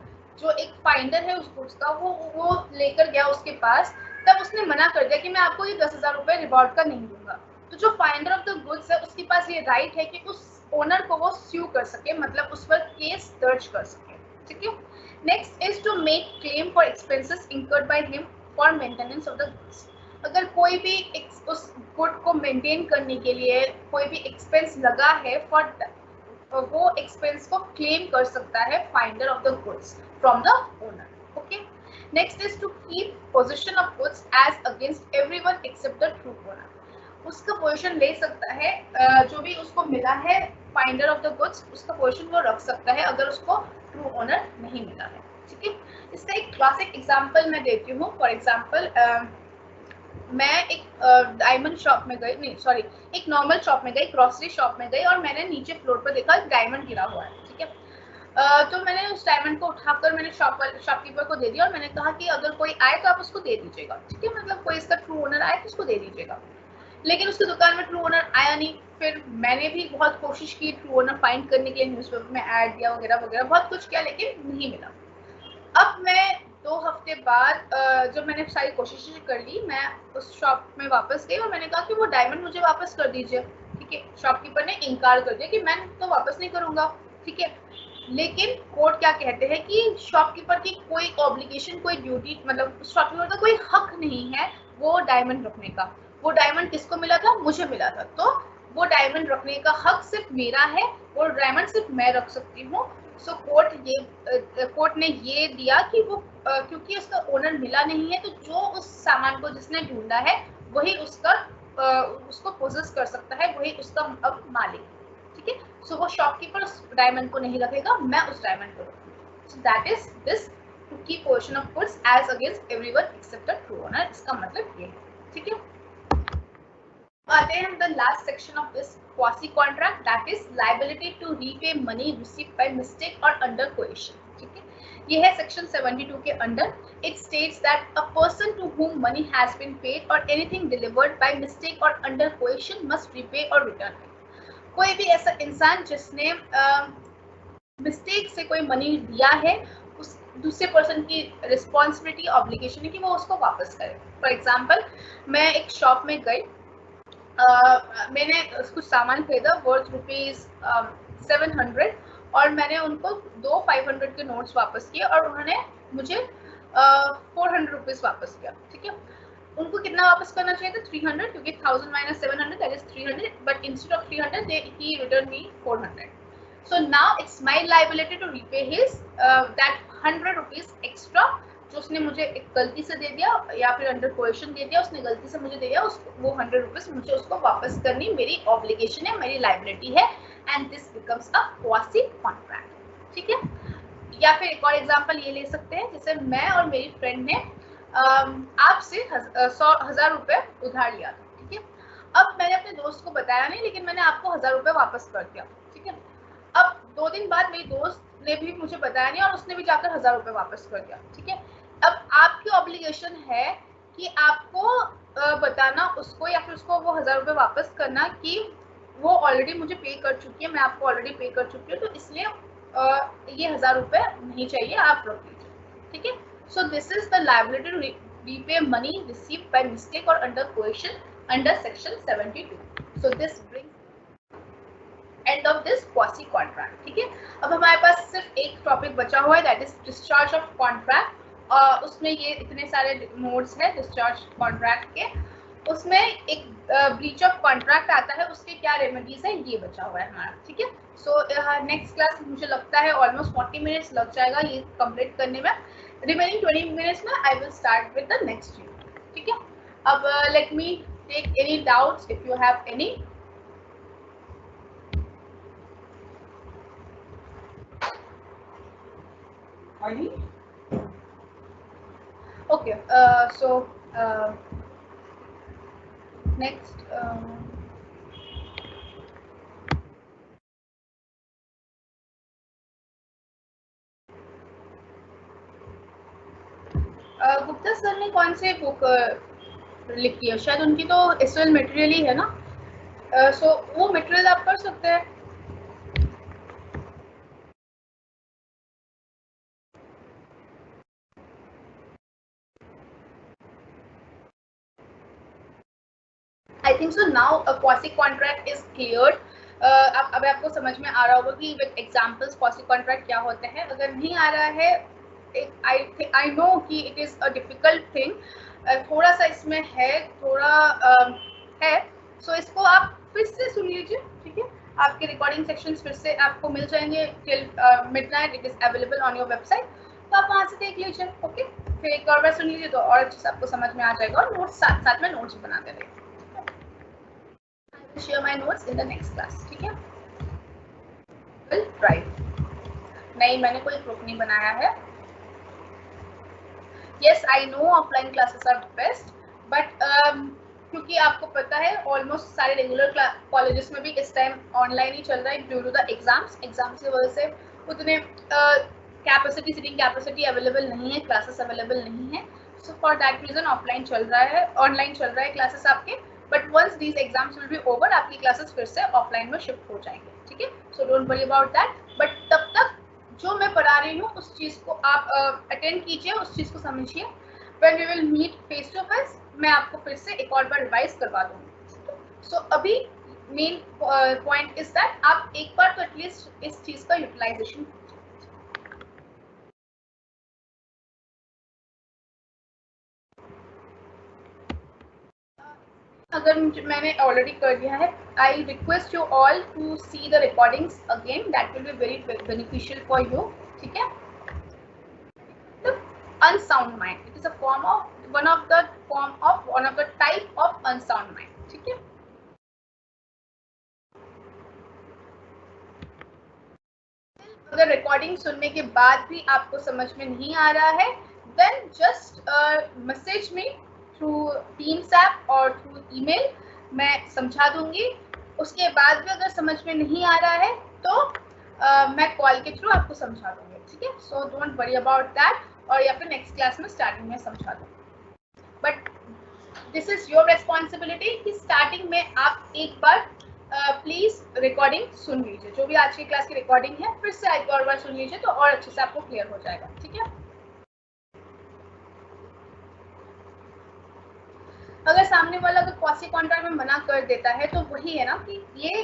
जो एक फाइंडर है उस गुड्स का वो लेकर गया उसके पास, तब उसने मना कर दिया कि मैं आपको ये 10,000 रुपए रिवॉर्ड का नहीं दूंगा। तो जो फाइंडर ऑफ द गुड्स है उसके पास ये राइट है कि उस ओनर को वो स्यू कर सके, मतलब उस पर केस दर्ज कर सके। ठीक है। Next is to make claim for expenses incurred by him for maintenance of the goods. अगर कोई भी उस गुड को मेंटेन करने के लिए कोई भी एक्सपेंस लगा है फॉर वो एक्सपेंस को क्लेम कर सकता है finder of the goods from the owner. Okay. Next is to keep possession of goods as against everyone except the true owner. उसका पोजीशन ले सकता है, जो भी उसको मिला है फाइंडर ऑफ द गुड्स उसका पोजीशन वो रख सकता है अगर उसको ट्रू ओनर नहीं मिला है। ठीक है। इसका एक क्लासिक एग्जांपल मैं देती हूँ। फॉर एग्जांपल मैं एक डायमंड शॉप में गई, नहीं सॉरी, एक नॉर्मल शॉप में गई, ग्रोसरी शॉप में गई और मैंने नीचे फ्लोर पर देखा डायमंड गिरा हुआ है। ठीक है। तो मैंने उस डायमंड को उठाकर मैंने शॉपकीपर को दे दिया और मैंने कहा कि अगर कोई आए तो आप उसको दे दीजिएगा। ठीक है, मतलब कोई इसका ट्रू ओनर आए तो उसको दे दीजिएगा। लेकिन उसकी दुकान में ट्रू ओनर आया नहीं। फिर मैंने भी बहुत कोशिश की ट्रू ओनर फाइंड करने के लिए, न्यूज़पेपर में ऐड दिया वगैरह वगैरह, बहुत कुछ किया लेकिन नहीं मिला। अब मैं 2 हफ्ते बाद जब मैंने सारी कोशिशें कर ली, मैं उस शॉप में वापस गई और मैंने कहा कि वो डायमंड मुझे वापस कर दीजिए। ठीक है। शॉपकीपर ने इनकार कर दिया कि मैं तो वापस नहीं करूंगा। ठीक है। लेकिन कोर्ट क्या कहते हैं कि शॉपकीपर की कोई ऑब्लिगेशन, कोई ड्यूटी, मतलब शॉपकीपर का कोई हक नहीं है वो डायमंड रखने का। वो डायमंड किसको मिला था? मुझे मिला था। तो वो डायमंड रखने का हक सिर्फ मेरा है, वो डायमंड सिर्फ मैं रख सकती हूँ। सो कोर्ट ने ये दिया कि वो क्योंकि उसका ओनर मिला नहीं है तो जो उस सामान को जिसने ढूंढा है वही उसका उसको पोजेस कर सकता है, वही उसका अब मालिक। ठीक है। सो वो शॉपकीपर उस डायमंड को नहीं रखेगा, मैं उस डायमंड को रखूंगा। So that is this to keep possession of goods as against everyone except the true owner. इसका मतलब ये है। ठीक है। आते हैं the last section of this quasi contract, that is liability to repay money received by mistake और under coercion. ठीक है। ये है सेक्शन 72 के under. It states that a person to whom money has been paid or anything delivered by mistake or under coercion must repay or return it। कोई भी ऐसा इंसान जिसने मिस्टेक से कोई मनी दिया है, उस दूसरे पर्सन की रिस्पॉन्सिबिलिटी, ऑब्लिगेशन है कि वो उसको वापस करे। फॉर एग्जाम्पल, मैं एक शॉप में गई, मैंने कुछ सामान खरीदा वर्थ ₹700 और मैंने उनको 2 500 के नोट्स वापस किए और उन्होंने मुझे 400 रुपीज वापस किया। ठीक है। उनको कितना वापस करना चाहिए था? 300, क्योंकि 1000 minus 700 that is 300, but instead of 300 he returned me 400. So now it's my liability to repay his that 100 rupees extra जो उसने मुझे एक गलती से दे दिया या फिर अंडर कोएशन दे दिया, उसने गलती से मुझे दे दिया, उसको वो 100 रुपीज मुझे उसको वापस करनी मेरी ऑब्लिगेशन है, मेरी लाइबिलिटी है, and this becomes a quasi contract. ठीक है। या फिर एक और एग्जांपल ये ले सकते हैं, जैसे मैं और मेरी फ्रेंड ने आपसे 1,000 रुपए उधार लिया था। ठीक है। अब मैंने अपने दोस्त को बताया नहीं, लेकिन मैंने आपको 1,000 रुपए वापस कर दिया। ठीक है। अब 2 दिन बाद मेरी दोस्त ने भी मुझे बताया नहीं और उसने भी जाकर 1,000 रुपए वापस कर दिया। ठीक है। अब आपकी ऑब्लिगेशन है कि आपको बताना उसको या फिर उसको वो 1,000 रुपए वापस करना कि वो ऑलरेडी मुझे पे कर चुकी है, मैं आपको ऑलरेडी पे कर चुकी हूँ, तो इसलिए ये 1,000 रुपए नहीं चाहिए, आप रख लीजिए। ठीक है। So this is the liability to repay money received by mistake or under coercion under section 72. So this brings end of this quasi contract. ठीक है। अब हमारे पास सिर्फ एक टॉपिक बचा हुआ है, that is discharge of contract. उसमें ये इतने सारे मोड्स हैं डिस्चार्ज कॉन्ट्रैक्ट के, उसमें एक ब्रीच ऑफ कॉन्ट्रैक्ट आता है, उसके क्या रेमेडीज है ये बचा हुआ है हमारा। ठीक है। सो नेक्स्ट क्लास मुझे लगता है ऑलमोस्ट 40 मिनट्स लग जाएगा ये कंप्लीट करने में। रिमेनिंग 20 मिनट्स में I will start with the next unit. ठीक है। अब let me take any doubts if you have any. Okay, so next Gupta sir ने कौन से बुक लिखी है? शायद उनकी तो एसएल मटेरियल ही है ना, सो वो मटेरियल आप कर सकते हैं। Think so now a quasi contract is clear. अब आपको समझ में आ रहा होगा कि विद एग्जांपल्स क्वासी कॉन्ट्रैक्ट क्या होते हैं। अगर नहीं आ रहा है, आई नो कि it is a difficult thing, थोड़ा सा इसमें है, थोड़ा है, सो इसको आप फिर से सुन लीजिए, ठीक है। आपके रिकॉर्डिंग सेक्शंस फिर से आपको मिल जाएंगे till midnight, it is available on your website, तो आप वहाँ से देख लीजिए, ओके। फिर एक और बार सुन लीजिए तो और अच्छे से आपको समझ में आ जाएगा, और नोट्स साथ साथ में नोट्स बनाते रहिए। I will share my notes in the next class, ठीक है। Will try. नहीं, मैंने कोई प्रूफ नहीं बनाया है। Yes, I know offline classes are best, but क्योंकि आपको पता है ऑलमोस्ट सारे रेगुलर कॉलेजेस में भी इस टाइम ऑनलाइन ही चल रहा है ड्यू टू द एग्जाम्स की वजह से उतने कैपेसिटी, सीटिंग कैपेसिटी अवेलेबल नहीं है, क्लासेस अवेलेबल नहीं है, so for that reason offline चल रहा है, ऑनलाइन चल रहा है क्लासेस आपके। But once these exams will be over, आपकी क्लासेस फिर से ऑफलाइन में शिफ्ट हो जाएंगे, ठीक है। So don't worry about that, but तब तक जो मैं पढ़ा रही हूँ उस चीज़ को आप अटेंड कीजिए, उस चीज़ को समझिए। When we will meet face to face, मैं आपको फिर से एक और बार रिवाइज करवा दूँगी। सो अभी मेन पॉइंट इज दैट आप एक बार तो एटलीस्ट इस चीज़ का यूटिलाइजेशन। अगर मैंने ऑलरेडी कर दिया है, I request you all to see the recordings again, that will be very beneficial for you, ठीक है। Unsound mind, it is a form of one of the type of unsound mind, ठीक है। अगर recording सुनने के बाद भी आपको समझ में नहीं आ रहा है, then just message me through Teams app और थ्रू ईमेल, मैं समझा दूंगी। उसके बाद भी अगर समझ में नहीं आ रहा है तो मैं कॉल के थ्रू आपको समझा दूंगी, ठीक है। So don't worry about that, और या फिर नेक्स्ट क्लास में स्टार्टिंग में समझा दूंगी। But this is your responsibility कि स्टार्टिंग में आप एक बार प्लीज रिकॉर्डिंग सुन लीजिए, जो भी आज की क्लास की रिकॉर्डिंग है फिर से एक और बार सुन लीजिए, तो और अच्छे से आपको क्लियर हो जाएगा, ठीक है। अगर सामने वाला अगर क्वासी कॉन्ट्रैक्ट में मना कर देता है तो वही है ना कि ये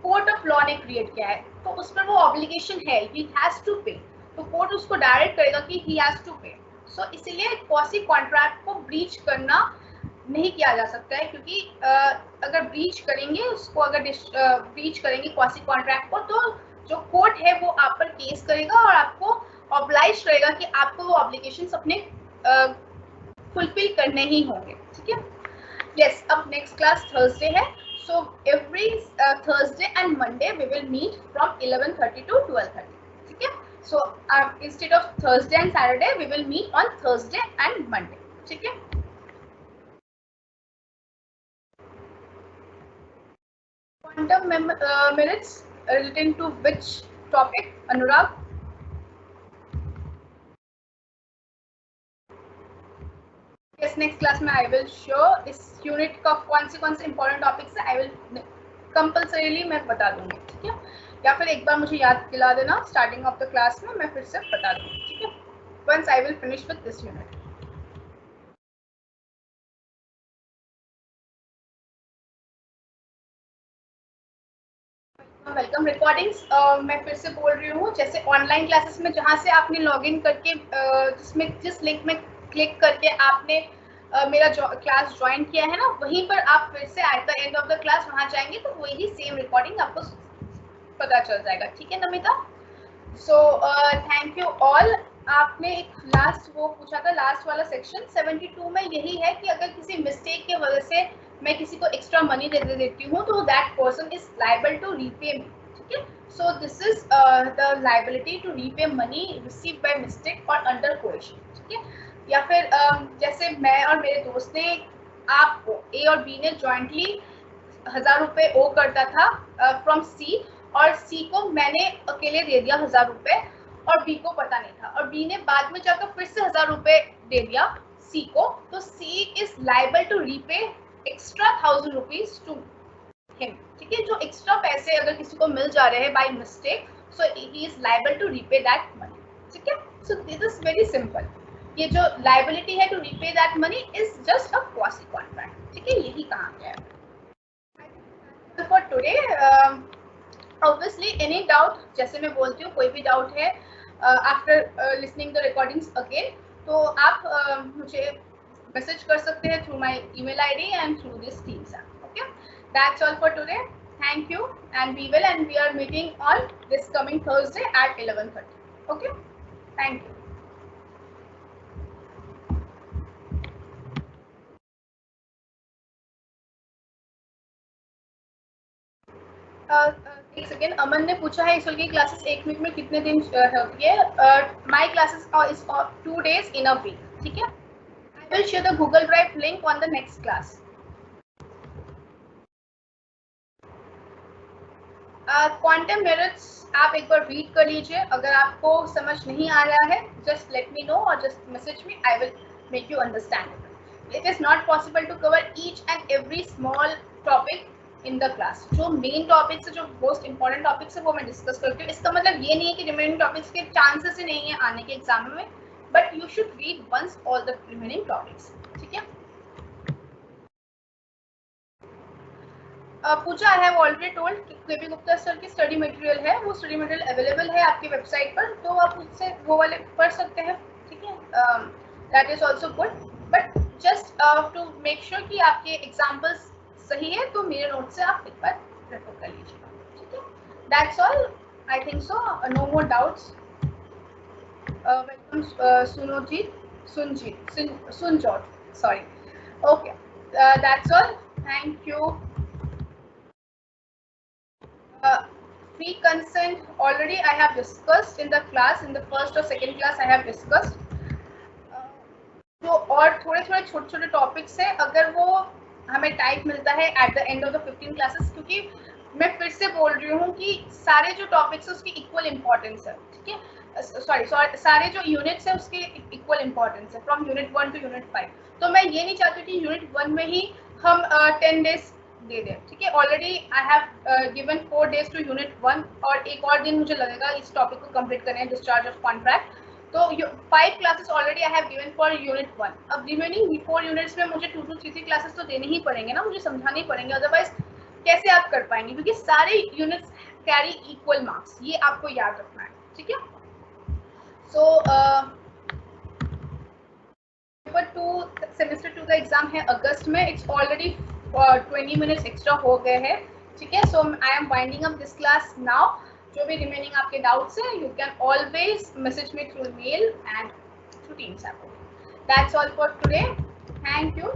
कोर्ट ऑफ लॉ ने क्रिएट किया है, तो उस पर वो ऑब्लिगेशन है, ही हैज टू पे, तो कोर्ट उसको डायरेक्ट करेगा कि ही हैज टू पे। सो इसीलिए क्वासी कॉन्ट्रैक्ट को ब्रीच करना नहीं किया जा सकता है, क्योंकि अगर ब्रीच करेंगे उसको, अगर ब्रीच करेंगे क्वासी कॉन्ट्रैक्ट को, तो जो कोर्ट है वो आप पर केस करेगा और आपको ऑब्लाइज करेगा कि आपको वो ऑब्लिगेशंस अपने फुलफिल करने ही होंगे, ठीक है। यस, अब नेक्स्ट क्लास थर्सडे है, so every Thursday and Monday we will meet from 11:30 to 12:30, ठीक है। So instead of Thursday and Saturday we will meet on Thursday and Monday, ठीक है। Quantum minutes relating to which topic, Anurag? Yes, next class में I will show इस unit का कौन से important topics है, I will कंपल्सरीली मैं बता दूंगी, ठीक है। या फिर एक बार मुझे याद दिला देना स्टार्टिंग ऑफ द क्लास में, मैं फिर से बता दूंगी, ठीक है। Once I will finish with this unit. Welcome. Recordings मैं फिर से बोल रही हूँ, जैसे ऑनलाइन क्लासेस में जहाँ से आपने लॉगिन करके जिस लिंक में क्लिक करके आपने मेरा क्लास ज्वाइन किया है ना, वहीं पर आप फिर से eight the end of the class वहाँ जाएंगे तो वही सेम रिकॉर्डिंग आपको पता चल जाएगा, ठीक है Namita. So thank you all. आपने एक लास्ट वो पूछा था, लास्ट वाला सेक्शन 72 में यही है कि अगर किसी मिस्टेक की वजह से मैं किसी को एक्स्ट्रा मनी दे देती हूँ तो that person is liable to repay me, ठीक है। So this is the liability to repay money receive by mistake और अंडर कोएशन, ठीक है। या फिर जैसे मैं और मेरे दोस्त ने आपको, ए और बी ने जॉइंटली 1000 रुपये ओ करता था फ्रॉम सी, और सी को मैंने अकेले दे दिया 1000 रुपये और बी को पता नहीं था, और बी ने बाद में जाकर फिर से 1000 रुपये दे दिया सी को, तो C is liable to repay extra 1000 rupees to him, ठीक है। जो एक्स्ट्रा पैसे अगर किसी को मिल जा रहे हैं by mistake, so he is liable to repay that money, ठीक है। So this is very simple. ये जो लायबिलिटी है to repay that money is just a quasi contract, ठीक है, यही कहा गया है। All for today. Obviously any doubt, जैसे मैं बोलती हूँ, कोई भी डाउट है after listening the recordings again, तो आप मुझे मैसेज कर सकते हैं through my email ID and through this teams app. Okay, that's all for today. Thank you, and we are meeting on this coming Thursday at 11:30. Okay, thank you. एक second, अमन ने पूछा है इस की क्लासेस एक वीक में कितने दिन होती है? My classes is 2 days in a week. ठीक है, आई will share the Google drive link on the next class. Quantum merits आप एक बार रीड कर लीजिए, अगर आपको समझ नहीं आ रहा है जस्ट लेट मी नो और just message me, I will make you understand. It is not possible to cover each and every small topic in the class. जो मेन टॉपिक्स है, जो मोस्ट इंपॉर्टेंट टॉपिक्स है, वो मैं discuss करती हूँ। इसका मतलब ये नहीं है कि रिमेनिंग टॉपिक्स के चांसेस ही नहीं है आने के एग्जाम में, but you should read once all the remaining topics. ठीक है, Puja, I have already told KP Gupta sir की स्टडी मटेरियल है, वो स्टडी मटेरियल अवेलेबल है आपकी वेबसाइट पर, तो आप उससे वो वाले पढ़ सकते हैं। ठीक है, that is also good, but just to make sure कि आपके एग्जाम्पल्स सही है, तो मेरे नोट से आप एक बार रेफर कर लीजिएगा। ठीक है, that's all, I think so, no more doubts. Welcome Sunjot, sorry. Okay, that's all, thank you. Free consent already I have discussed in the class, in the first or second class I have discussed. तो और थोड़े छोटे topics है, अगर वो हमें time मिलता है eight the end of the 15 classes, क्योंकि मैं फिर से बोल रही हूँ कि सारे जो टॉपिक्स है उसकी इक्वल इम्पोर्टेंस है। ठीक है, सॉरी सारे जो यूनिट्स है उसकी इक्वल इम्पोर्टेंस है, फ्रॉम यूनिट 1 टू यूनिट 5। तो मैं ये नहीं चाहती कि यूनिट 1 में ही हम 10 डेज दे दें। ठीक है, already I have given 4 days to unit 1, और एक और दिन मुझे लगेगा इस टॉपिक को कंप्लीट करने, डिस्चार्ज ऑफ कॉन्ट्रैक्ट। तो 5 classes already I have given for unit 1। अब रिमेनिंग 4 यूनिट्स में मुझे 2 to 3 क्लासेस तो देने ही पड़ेंगे ना, मुझे समझाने ही पड़ेंगे, अदरवाइज कैसे आप कर पाएंगे, क्योंकि सारे यूनिट्स कैरी इक्वल मार्क्स, ये आपको याद रखना है। ठीक है, सो सेमेस्टर 2 का एग्जाम है अगस्त में, इट्स ऑलरेडी 20 मिनट्स एक्स्ट्रा हो गए हैं। ठीक है, so I am winding up this class now. जो भी रिमेनिंग आपके डाउट्स हैं, you can always message me through mail and through Teams app. That's all for today, thank you.